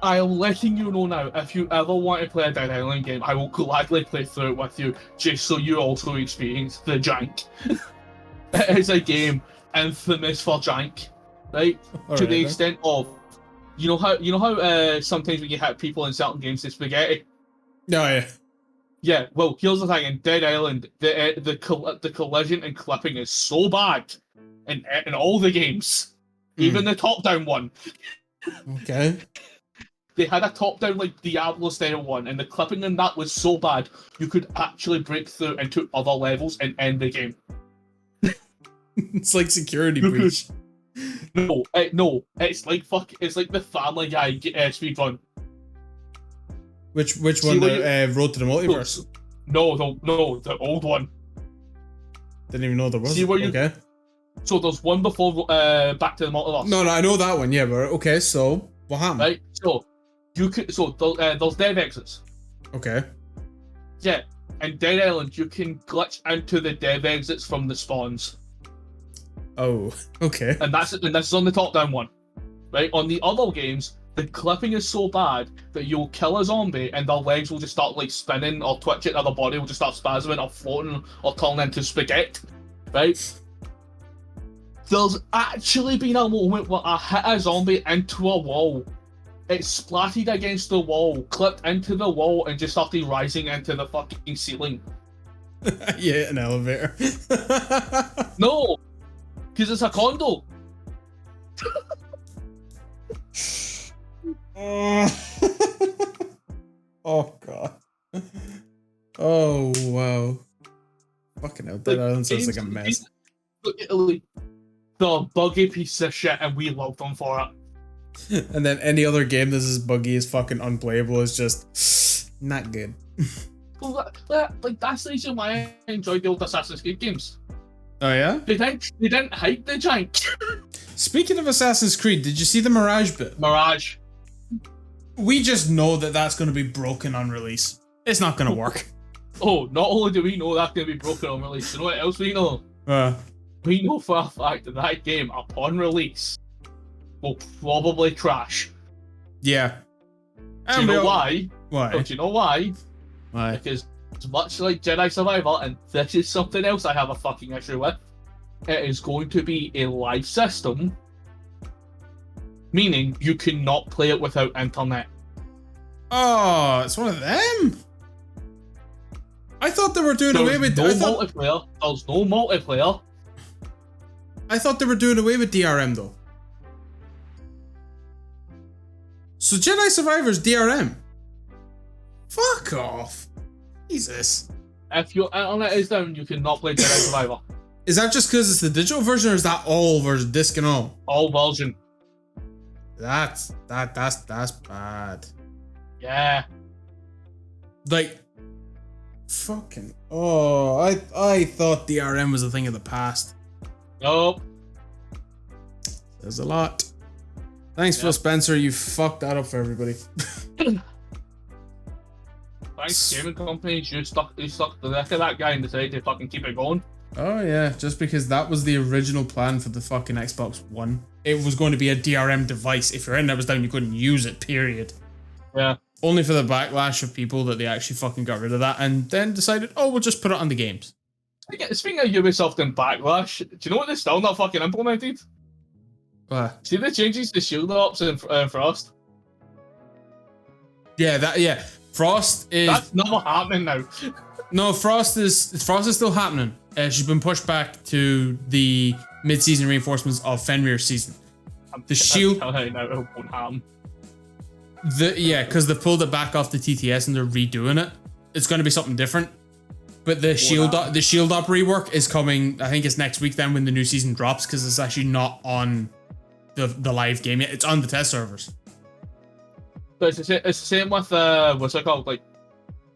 I'm letting you know now, if you ever want to play a Dead Island game, I will gladly play through it with you, just so you also experience the jank. It is a game infamous for jank, right? To the extent of, you know how sometimes when you hit people in certain games, they spaghetti. No, yeah. Yeah. Well, here's the thing: in Dead Island, the collision and clipping is so bad in all the games, even the top-down one. Okay. They had a top-down like Diablo style one, and the clipping in that was so bad you could actually break through into other levels and end the game. It's like security breach. No, it's like it's like the Family Guy speedrun. Which one? The Road to the Multiverse? No, the old one. Didn't even know there was. See where you? Okay. So there's one before Back to the Multiverse. No, I know that one. Yeah, but okay. So what happened? Right. So you could. So there's dev exits. Okay. Yeah, in Dead Island you can glitch into the dev exits from the spawns. Oh, okay. And this is on the top-down one, right? On the other games, the clipping is so bad that you'll kill a zombie and their legs will just start like spinning or twitching, or their body will just start spasming or floating or turning into spaghetti, right? There's actually been a moment where I hit a zombie into a wall. It splatted against the wall, clipped into the wall, and just started rising into the fucking ceiling. Yeah, an elevator. No! Because it's a condo. Oh god. Oh wow. Fucking hell, Dead Island sounds like a mess. Literally, the buggy piece of shit, and we love them for it. And then any other game that's as buggy as fucking unplayable is just not good. Well, like that's the reason why I enjoyed the old Assassin's Creed games. Oh yeah? They didn't hype the jank. Speaking of Assassin's Creed, did you see the Mirage bit? Mirage. We just know that that's going to be broken on release. It's not going to work. Oh, not only do we know that's going to be broken on release, you know what else we know? We know for a fact that that game, upon release, will probably crash. Yeah. Do you know why? Why? Oh, do you know why? Why? Because it's much like Jedi Survivor, and this is something else I have a fucking issue with. It is going to be a live system, meaning you cannot play it without internet. Oh, it's one of them? I thought they were doing away with... multiplayer. There's no multiplayer. I thought they were doing away with DRM though. So Jedi Survivor's DRM? Fuck off. Jesus. If your internet is down, you cannot play Jedi Survivor. Is that just because it's the digital version, or is that all version, disc and all? All version. That's bad. Yeah. Like, fucking. Oh, I thought DRM was a thing of the past. Nope. There's a lot. Thanks, Phil Spencer. You fucked that up for everybody. Thanks, gaming companies. You stuck the neck of that guy and decided to fucking keep it going. Oh yeah, just because that was the original plan for the fucking Xbox One. It was going to be a DRM device. If your internet was down, you couldn't use it, period. Yeah. Only for the backlash of people that they actually fucking got rid of that and then decided, oh, we'll just put it on the games. Speaking of Ubisoft and backlash, do you know what they're still not fucking implemented? See the changes to shield ops in Frost? Yeah, Frost is... That's not happening now. No, Frost is still happening. She's been pushed back to the mid-season reinforcements of Fenrir's season. The shield... Now it won't happen. Because they pulled it back off the TTS and they're redoing it. It's going to be something different. But the shield up rework is coming, I think it's next week then when the new season drops, because it's actually not on the live game yet. It's on the test servers. But it's the same with what's it called?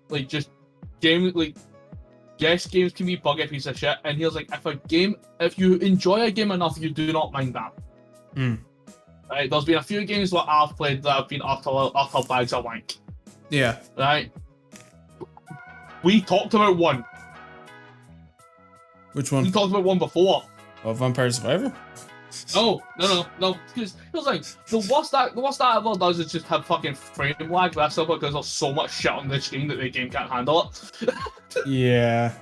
Like just game yes, games can be buggy piece of shit. And he was like, if you enjoy a game enough, you do not mind that. Right? There's been a few games that I've played that have been utter bags of wank. Yeah. Right. We talked about one. Which one? We talked about one before. Oh, Vampire Survivor? No. Because it was like the worst that ever does is just have fucking frame lag. That's all because there's so much shit on the screen that the game can't handle it. Yeah.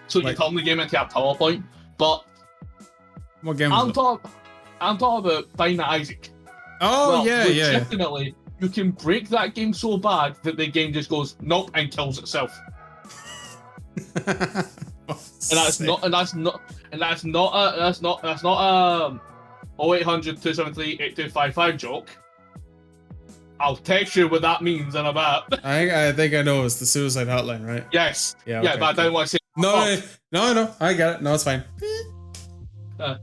So you turn the game into a PowerPoint. But what game? I'm talking about Binding Isaac. Oh yeah. Legitimately, you can break that game so bad that the game just goes nope and kills itself. That's not a 0800 273 8255 joke. I'll text you what that means in a bit. I think I know, it's the suicide hotline, right? Yes. Yeah, okay, but I don't want to say No, I get it. No, it's fine. But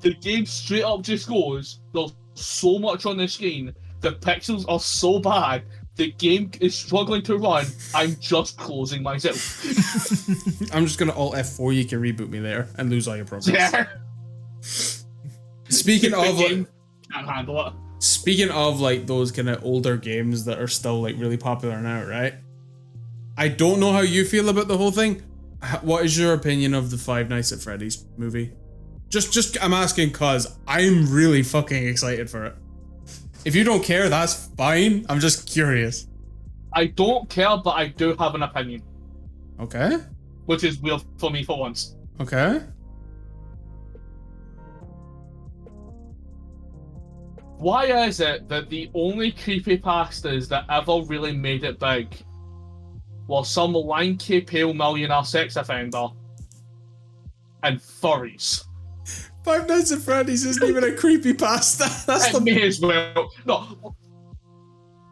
the game straight up just goes, there's so much on the screen, the pixels are so bad, the game is struggling to run, I'm just closing myself. I'm just gonna Alt F4, you can reboot me later and lose all your progress. Yeah. Speaking of game can't handle it. Speaking of like those kind of older games that are still like really popular now, right? I don't know how you feel about the whole thing. What is your opinion of the Five Nights at Freddy's movie? Just I'm asking cause I'm really fucking excited for it. If you don't care, that's fine. I'm just curious. I don't care, but I do have an opinion. Okay. Which is weird for me for once. Okay. Why is it that the only creepypastas that ever really made it big were some lanky pale millionaire sex offender and furries? Five Nights at Freddy's isn't even a creepypasta. That's may as well. No.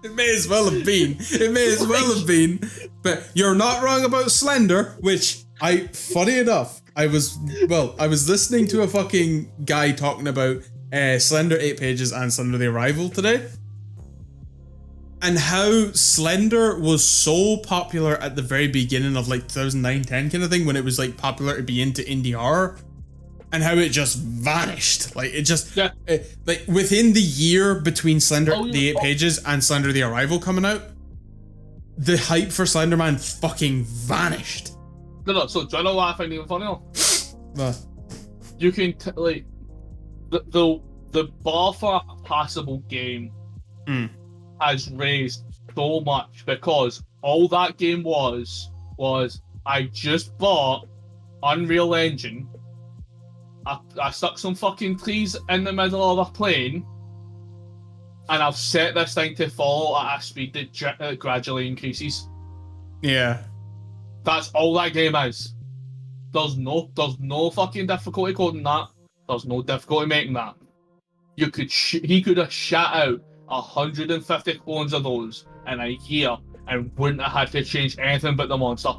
It may as well have been. It may as well have been. But you're not wrong about Slender, which funny enough, I was listening to a fucking guy talking about Slender 8 Pages and Slender the Arrival today. And how Slender was so popular at the very beginning of like 2009-10 kind of thing, when it was like popular to be into indie horror. And how it just vanished. Like, it just... Yeah. Like, within the year between Slender the 8 Pages and Slender the Arrival coming out, the hype for Slender Man fucking vanished. No, so do you know what I find even funnier? What? You can, like... The bar for a passable game has raised so much because all that game was I just bought Unreal Engine. I stuck some fucking trees in the middle of a plane, and I've set this thing to fall at a speed that gradually increases. Yeah. That's all that game is. There's no fucking difficulty coding that. There's no difficulty making that. He could have shot out 150 clones of those in a year and wouldn't have had to change anything but the monster.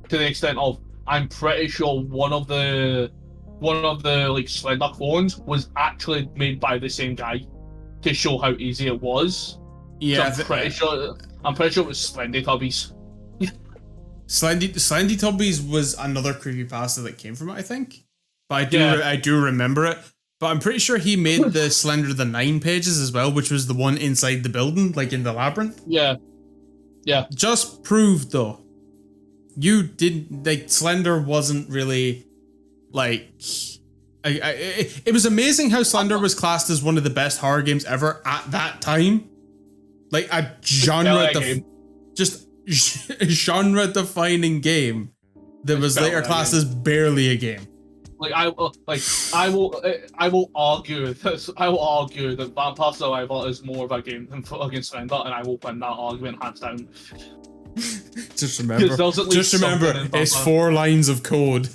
To the extent of, I'm pretty sure one of the like Slender clones was actually made by the same guy to show how easy it was. Yeah, so I'm pretty sure it was Slendy Tubbies. Slendy Tubbies was another creepypasta that came from it, I think. But I do remember it. But I'm pretty sure he made the Slender the 9 Pages as well, which was the one inside the building, like in the labyrinth. Yeah. Just proved though you didn't like Slender wasn't really like. It was amazing how Slender was classed as one of the best horror games ever at that time. Like a genre-defining game that was later classed as barely a game. Like I will argue that Vampire Survivor is more of a game than fucking Slender, and I will win that argument hands down. Just remember, it's 4 lines of code.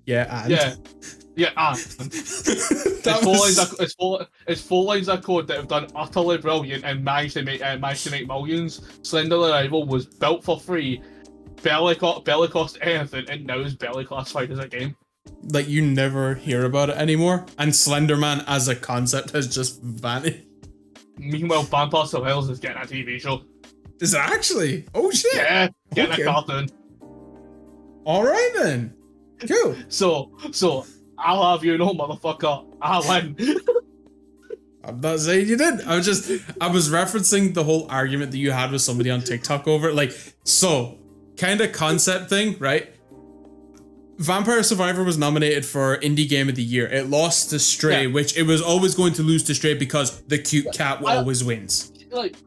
Yeah, and. Yeah, and it's four lines of code that have done utterly brilliant and managed to make millions. Slender Arrival was built for free, barely cost anything, and now is barely classified as a game. Like, you never hear about it anymore, and Slenderman as a concept has just vanished. Meanwhile, Vampire Survivor is getting a TV show. Is it actually? Oh shit! Yeah, getting a cartoon. All right then. Cool. So I'll have you know, motherfucker, I win. I'm not saying you did. I was referencing the whole argument that you had with somebody on TikTok over it. Like, so kind of concept thing, right? Vampire Survivor was nominated for Indie Game of the Year. It lost to Stray, which it was always going to lose to Stray because the cute cat always wins. Like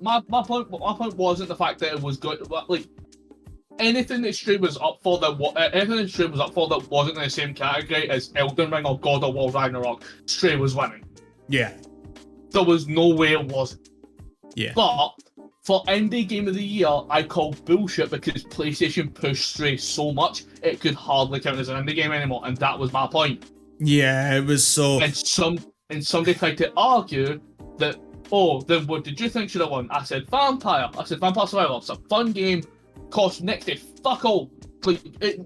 my point wasn't the fact that it was good. Like anything that Stray was up for that wasn't in the same category as Elden Ring or God of War Ragnarok, Stray was winning. Yeah. There was no way it wasn't. Yeah. But for Indie Game of the Year, I call bullshit because PlayStation pushed Stray so much it could hardly count as an indie game anymore, and that was my point. Yeah, it was so. And somebody tried to argue that, oh, then what did you think should have won? I said Vampire. I said Vampire Survivor. It's a fun game. Cost next to fuck all. Like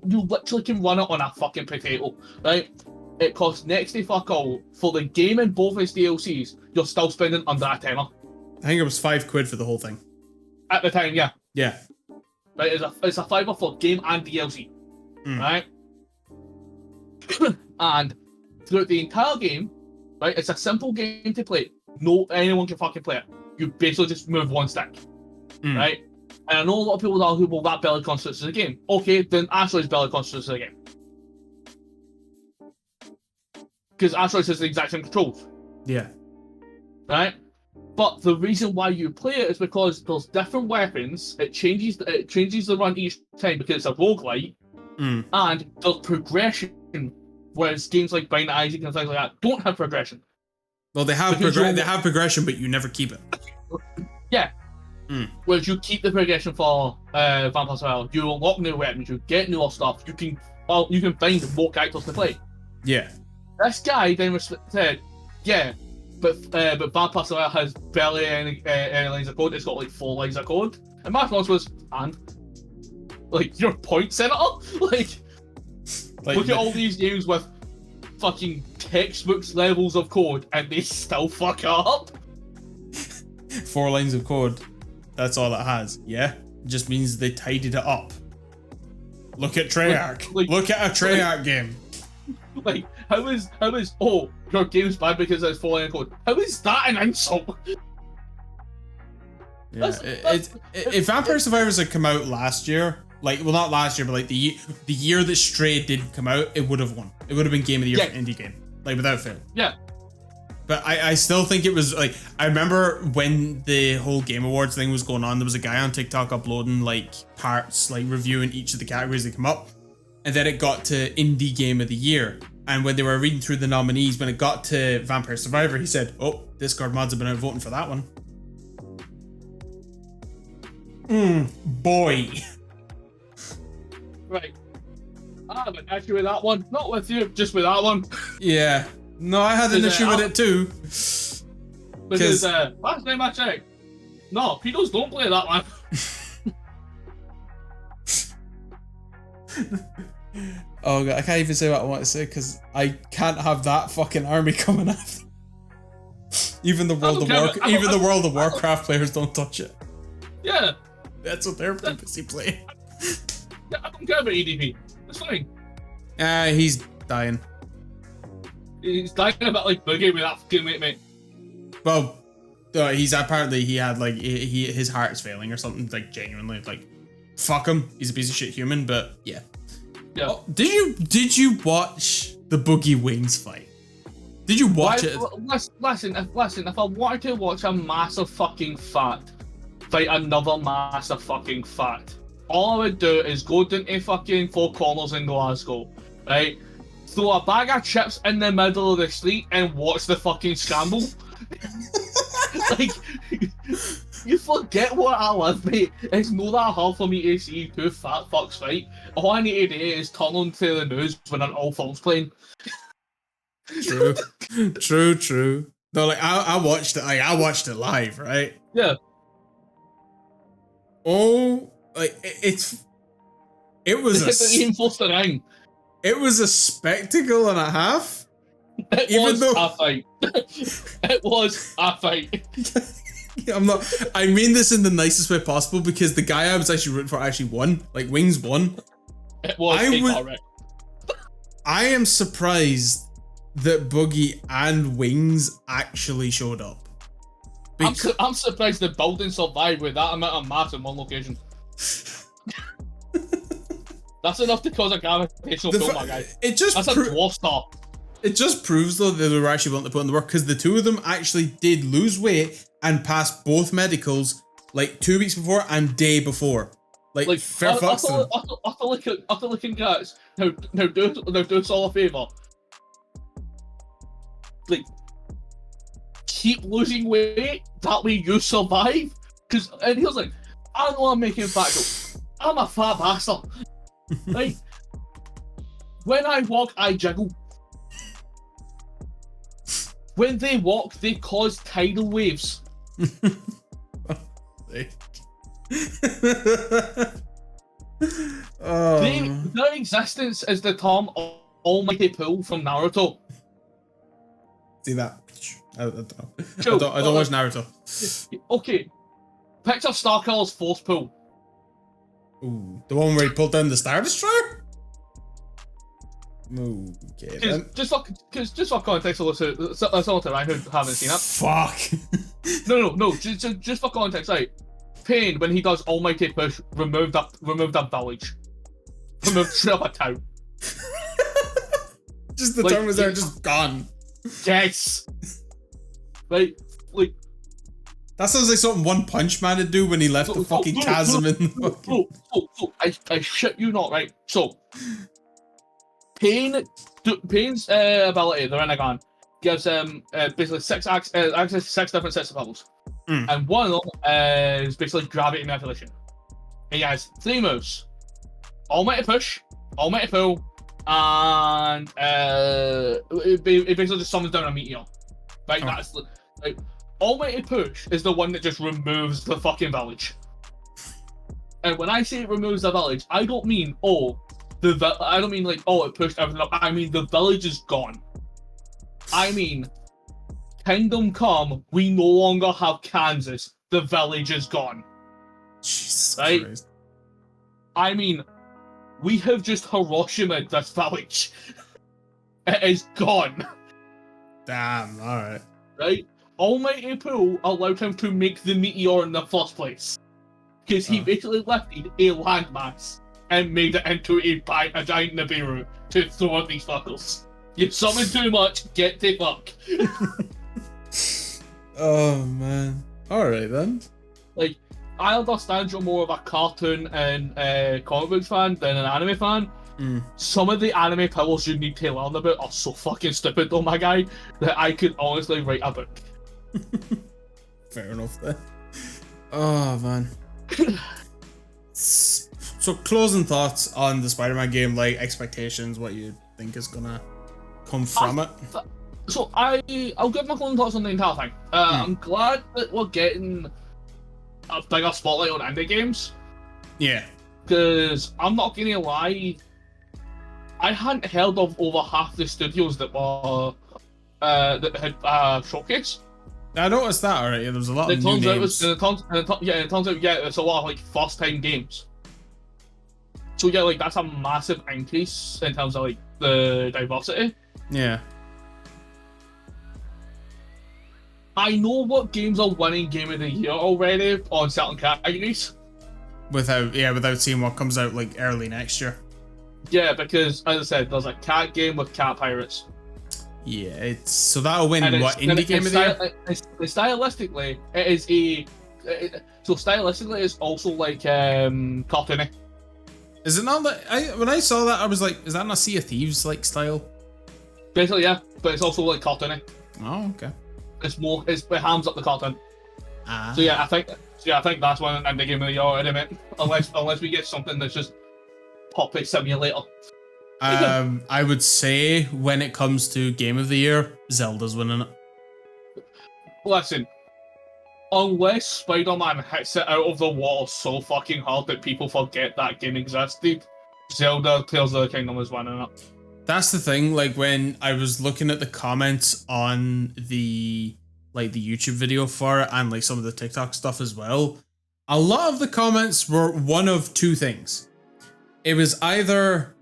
you literally can run it on a fucking potato, right? It costs next to fuck all for the game and both its DLCs. You're still spending under a tenner. I think it was £5 for the whole thing. At the time, yeah. Yeah. Right, it's a fiver for game and DLC, right? And throughout the entire game, right, it's a simple game to play. No, anyone can fucking play it. You basically just move one stick, right? And I know a lot of people argue, well, that barely constitutes as a game. Okay, then Asteroids barely constitutes as a game. Because Asteroids has the exact same controls. Yeah. Right? But the reason why you play it is because there's different weapons. It changes the run each time because it's a roguelite. And there's progression, whereas games like Binding of Isaac and things like that don't have progression. Well, they have progression, but you never keep it. Yeah. Whereas you keep the progression for Vampire Survivor. You unlock new weapons, you get newer stuff, you can find more characters to play. Yeah. This guy then said, yeah, but Vampire Survivor has barely any lines of code. It's got like 4 lines of code. And my response was, and? Like, your point, Senator? Like look at all these games with fucking textbooks levels of code and they still fuck up. 4 lines of code. That's all it has. Yeah? It just means they tidied it up. Look at Treyarch. Look at a Treyarch game. Like, how is oh, your game's bad because it's 4 lines of code? How is that an insult? Yeah, if Vampire Survivors had come out last year, like, well, not last year, but like the year that Stray did come out, it would have won. It would have been Game of the Year for indie game, like, without fail. Yeah. But I still think it was like, I remember when the whole Game Awards thing was going on, there was a guy on TikTok uploading like parts, like reviewing each of the categories that come up, and then it got to Indie Game of the Year. And when they were reading through the nominees, when it got to Vampire Survivor, he said, "Oh, Discord mods have been out voting for that one." Boy. Right. I have an issue with that one. Not with you, just with that one. Yeah. No, I had an issue with it too. Because last name I checked. No, pedos don't play that one. Oh god, I can't even say what I want to say because I can't have that fucking army coming after. Even the World of Warcraft players don't touch it. Yeah. That's what they're busy playing. Yeah, I don't care about EDP. It's fine. He's dying. He's dying a bit like Boogie with that fucking mate. Well, he's apparently he had like his heart's failing or something, like genuinely, like fuck him. He's a piece of shit human, but yeah. Yeah. Oh, did you watch the Boogie Wings fight? Did you watch it? Listen, if I wanted to watch a massive fucking fat fight another massive fucking fat, all I would do is go down to fucking Four Corners in Glasgow, right? Throw a bag of chips in the middle of the street and watch the fucking scramble. Like, you forget what I live, mate. It's not that hard for me to see two fat fucks fight. All I need to do is turn on to the news when an all film's playing. True. No, like I watched it. Like I watched it live, right? Yeah. Oh, like it was reinforced the ring. It was a spectacle and a half. It was a fight. I mean this in the nicest way possible because the guy I was actually rooting for actually won. Like Wings won. It was correct. I am surprised that Boogie and Wings actually showed up. I'm surprised the building survived with that amount of mass in one location. That's enough to cause a gravitational field, my guy. That's a dwarf star. It just proves though that they were actually willing to put in the work because the two of them actually did lose weight and passed both medicals like 2 weeks before and day before. Like fair fucks to them. After looking guys, now do us all a favour. Like, keep losing weight, that way you survive. And he was like, I know I'm making fat jokes. I'm a fat bastard. Like, when I walk, I jiggle. When they walk, they cause tidal waves. Their existence is the term Almighty Pool from Naruto. See that? I don't know. I don't watch Naruto. Okay. Picture Starkiller's Force Pool. Ooh, the one where he pulled down the Star Destroyer? Okay. Just for context, someone to Ryan who haven't seen it. Fuck. No. Just for context, right? Pain, when he does Almighty Push, removed that village. Removed straight up a town. Just the town was there, just gone. Yes. Like. That sounds like something One Punch Man would do when he left the fucking chasm in the fucking... I shit you not, right? So, Pain's ability, the Renegon, gives him basically access to 6 different sets of levels. And one of them is basically gravity manipulation. He has 3 moves. Almighty Push, Almighty Pull, and it basically just summons down a meteor. Right? That's like, Almighty Push is the one that just removes the fucking village. And when I say it removes the village, I don't mean it pushed everything up. I mean the village is gone. I mean, Kingdom Come, we no longer have Kansas. The village is gone. Jesus right? Christ. I mean, we have just Hiroshima this village. It is gone. Damn, alright. Right? Almighty Pool allowed him to make the meteor in the first place. Because he basically lifted a landmass and made it into a giant Nibiru to throw at these fuckers. You summoned too much, get the fuck. Oh man. Alright then. Like, I understand you're more of a cartoon and comic books fan than an anime fan. Some of the anime powers you need to learn about are so fucking stupid, oh my guy, that I could honestly write a book. Fair enough then. Oh man. So closing thoughts on the Spider-Man game, like expectations, what you think is gonna come from it? So I'll give my closing thoughts on the entire thing. I'm glad that we're getting a bigger spotlight on indie games. Yeah. Because I'm not gonna lie, I hadn't heard of over half the studios that were that had showcase. I noticed that already. There was a lot of new names. It turns out it's a lot of like first-time games. So yeah, like that's a massive increase in terms of like the diversity. Yeah. I know what games are winning Game of the Year already on certain categories. without seeing what comes out like early next year. Yeah, because as I said, there's a cat game with cat pirates. Yeah, so that'll win And what indie game of the year? Stylistically, it is so stylistically, it's also like cartoony. Is it not like when I saw that I was like, is that not Sea of Thieves like style? Basically, yeah, but it's also like cartoony. Oh, okay. It hams up the cartoon. Ah. So yeah, I think that's one indie game of the year already, mate. Unless we get something that's just Puppet Simulator. I would say when it comes to game of the year, Zelda's winning it. Listen, unless Spider-Man hits it out of the water so fucking hard that people forget that game existed, Zelda Tears of the Kingdom is winning it. That's the thing, like when I was looking at the comments on the YouTube video for it and like some of the TikTok stuff as well, a lot of the comments were one of two things. It was either,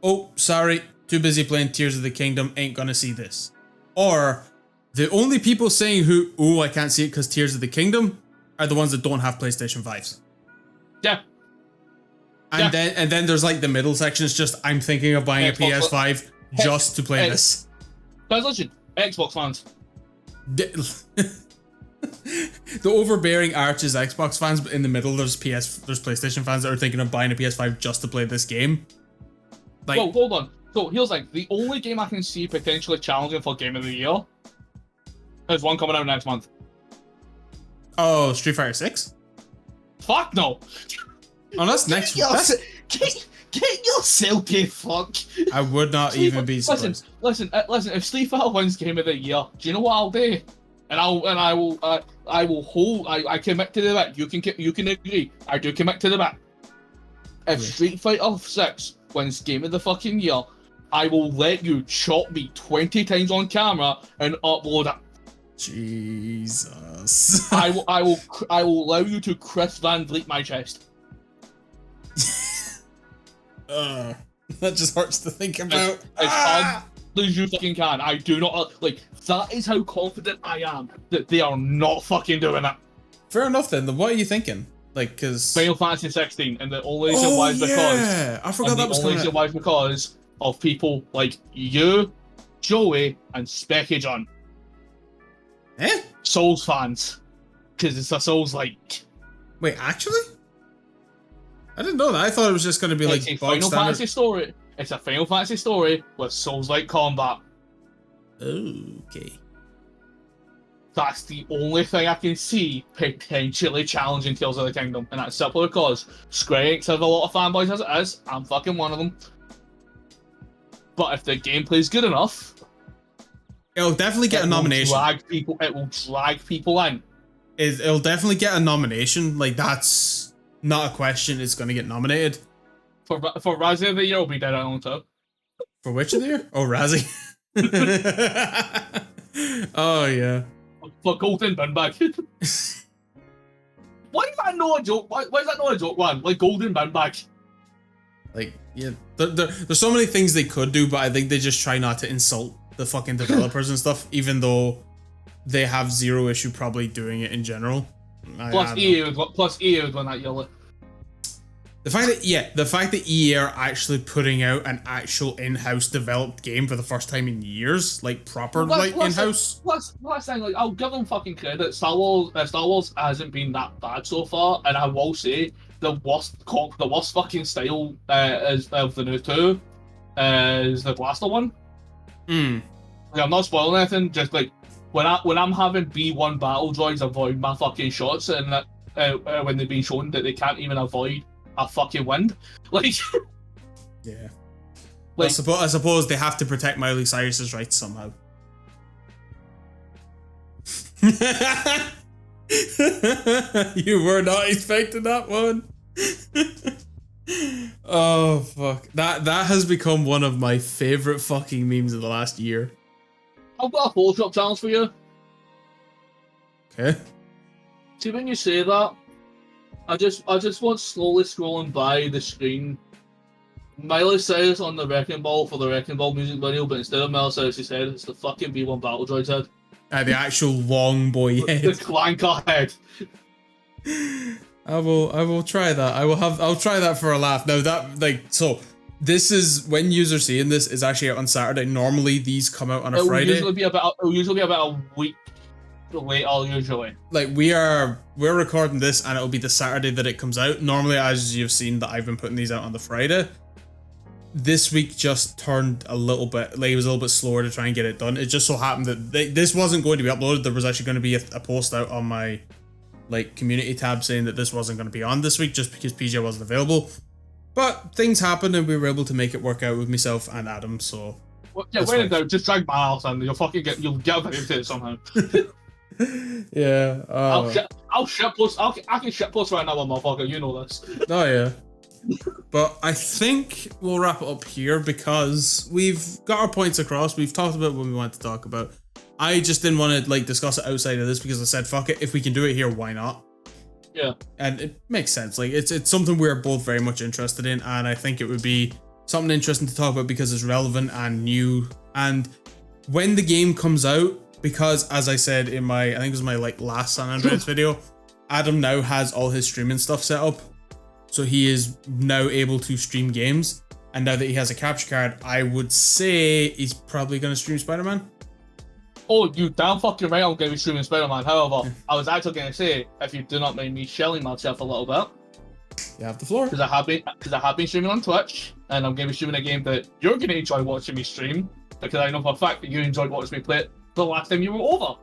oh, sorry, too busy playing Tears of the Kingdom, ain't gonna see this. Or the only people saying I can't see it because Tears of the Kingdom are the ones that don't have PlayStation 5s. Yeah. And then there's like the middle section. It's just I'm thinking of buying a PS5 just to play this. Guys, listen, Xbox fans. The overbearing arch is Xbox fans, but in the middle there's PlayStation fans that are thinking of buying a PS5 just to play this game. Like, whoa, hold on. So here's like the only game I can see potentially challenging for Game of the Year is one coming out next month. Oh, Street Fighter 6? Fuck no. Oh, that's next. Get yourself a fuck. I would not even be surprised. Listen. If Street Fighter wins Game of the Year, do you know what I'll do? I will hold. I commit to the bet. You can agree. I do commit to the bet. If Street Fighter 6 wins Game of the fucking Year, I will let you chop me 20 times on camera and upload it. Jesus. I will allow you to Chris Van Vliet my chest. That just hurts to think about. As hard as you fucking can. I do not that is how confident I am that they are not fucking doing it. Fair enough then. What are you thinking? Like, cause Final Fantasy 16, and the only reason why is because I forgot that was coming out. The only reason why is because of people like you, Joey, and Specky John. Souls fans, because it's a Souls-like. Wait, actually? I didn't know that. I thought it was just going to be like a Final Fantasy story. It's a Final Fantasy story with Souls-like combat. Okay. That's the only thing I can see potentially challenging Tears of the Kingdom, and that's simply because Square Enix have a lot of fanboys as it is. I'm fucking one of them. But if the gameplay's good enough, it'll definitely get a nomination. It will drag people in. It'll definitely get a nomination. Like, that's not a question. It's going to get nominated. For Razzie of the Year, it'll be Dead Island 2. For which of the year? Oh, Razzie. Oh, yeah. For Golden Bin Bag. Why is that not a joke? Why is that not a joke, man? Like Golden Bin Bag. Like, yeah. There's so many things they could do, but I think they just try not to insult the fucking developers and stuff, even though they have zero issue probably doing it in general. Plus EA would win that yellow. The fact that EA are actually putting out an actual in-house developed game for the first time in years, like proper in-house. Last thing, like I'll give them fucking credit. Star Wars hasn't been that bad so far, and I will say the worst fucking style is of the new two is the blaster one. Like, I'm not spoiling anything. Just like when I'm having B1 battle droids avoid my fucking shots, and when they've been shown that they can't even avoid a fucking wind, like yeah. Like, I suppose they have to protect Miley Cyrus's rights somehow. You were not expecting that one. Oh fuck! That has become one of my favorite fucking memes of the last year. I've got a Photoshop challenge for you. Okay. See, when you say that, I just want slowly scrolling by the screen. Miley Cyrus on the Wrecking Ball for the Wrecking Ball music video, but instead of Miley Cyrus' head, it's the fucking B1 Battle Droid's head. The actual long boy head. The clanker head. I will try that. I'll try that for a laugh. Now this is when users seeing this is actually out on Saturday. Normally these come out on a Friday. It'll usually be about a week late, usually. Like we're recording this and it'll be the Saturday that it comes out. Normally, as you've seen, that I've been putting these out on the Friday. This week just turned a little bit, like it was a little bit slower to try and get it done. It just so happened that this wasn't going to be uploaded. There was actually going to be a post out on my community tab saying that this wasn't going to be on this week just because PJ wasn't available. But things happened and we were able to make it work out with myself and Adam. So yeah, wait a minute, just drag my ass and you'll get into it somehow. Yeah. I'll shitpost. I can shitpost right now, motherfucker. You know this. Oh yeah. But I think we'll wrap it up here because we've got our points across. We've talked about what we want to talk about. I just didn't want to discuss it outside of this because I said, fuck it, if we can do it here, why not? Yeah. And it makes sense. Like it's something we're both very much interested in, and I think it would be something interesting to talk about because it's relevant and new. And when the game comes out, because as I said in I think it was my last San Andreas video, Adam now has all his streaming stuff set up. So he is now able to stream games. And now that he has a capture card, I would say he's probably going to stream Spider-Man. Oh, you damn fucking right, I'm going to be streaming Spider-Man. However, I was actually going to say, if you do not mind me shelling myself a little bit. You have the floor. Because I have been streaming on Twitch, and I'm going to be streaming a game that you're going to enjoy watching me stream. Because I know for a fact that you enjoyed watching me play it the last time you were over.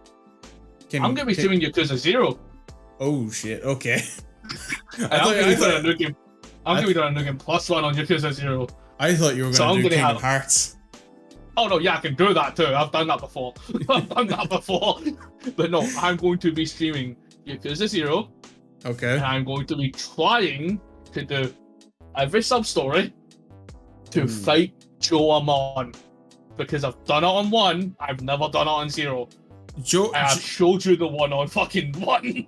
I'm going to be streaming Yakuza 0. Oh shit, okay. I'm going to be doing a new game. I'm going to be doing a new game plus one on Yakuza 0. I thought you were going to do Kingdom Hearts. Oh no, yeah, I can do that too. I've done that before. But no, I'm going to be streaming Yakuza 0. Okay. And I'm going to be trying to do every sub-story to fight Joe Amon. Because I've done it on 1, I've never done it on 0. I've showed you the one on fucking 1.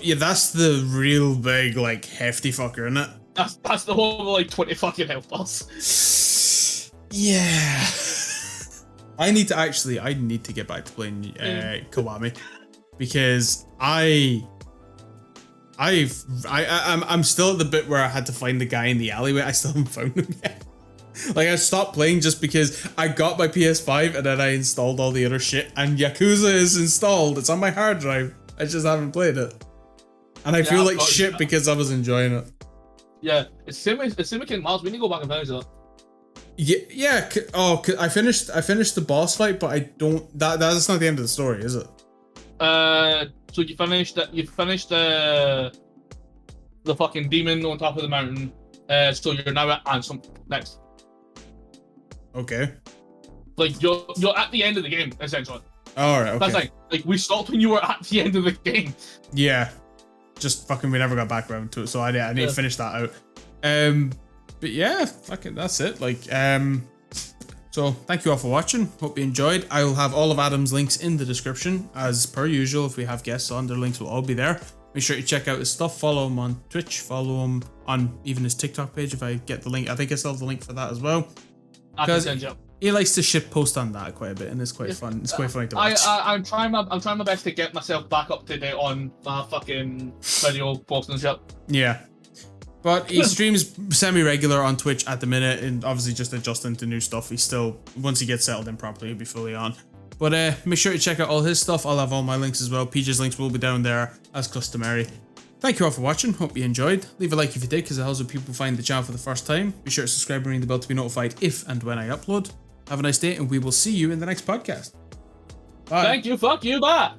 Yeah, that's the real big, hefty fucker, isn't it? That's the one with 20 fucking health bars. Yeah. I need to get back to playing Kiwami because I'm still at the bit where I had to find the guy in the alleyway. I still haven't found him yet. I stopped playing just because I got my PS5 and then I installed all the other shit, and Yakuza is installed. It's on my hard drive. I just haven't played it, and I feel like shit because I was enjoying it. Yeah, it's same with Miles. We need to go back and finish that. Yeah. Oh, I finished the boss fight, but I don't. That's not the end of the story, is it? So you finished the fucking demon on top of the mountain. So you're now at Ansem next. Okay. You're at the end of the game essentially. All right. Okay. That's we stopped when you were at the end of the game. Yeah. Just fucking we never got back around to it, so I need to finish that out. But yeah, fucking that's it. So thank you all for watching. Hope you enjoyed. I will have all of Adam's links in the description as per usual. If we have guests on, their links will all be there. Make sure you check out his stuff. Follow him on Twitch. Follow him on even his TikTok page if I get the link. I think I still have the link for that as well. Because he likes to shit post on that quite a bit, and it's quite fun. It's quite funny to watch. I'm trying my best to get myself back up to date on my fucking video posting shit. Yeah. But he streams semi-regular on Twitch at the minute, and obviously just adjusting to new stuff. He's still, once he gets settled in properly, he'll be fully on. But make sure you check out all his stuff. I'll have all my links as well. PJ's links will be down there as customary. Thank you all for watching. Hope you enjoyed. Leave a like if you did, because it helps when people find the channel for the first time. Be sure to subscribe and ring the bell to be notified if and when I upload. Have a nice day, and we will see you in the next podcast. Bye. Thank you. Fuck you. Bye.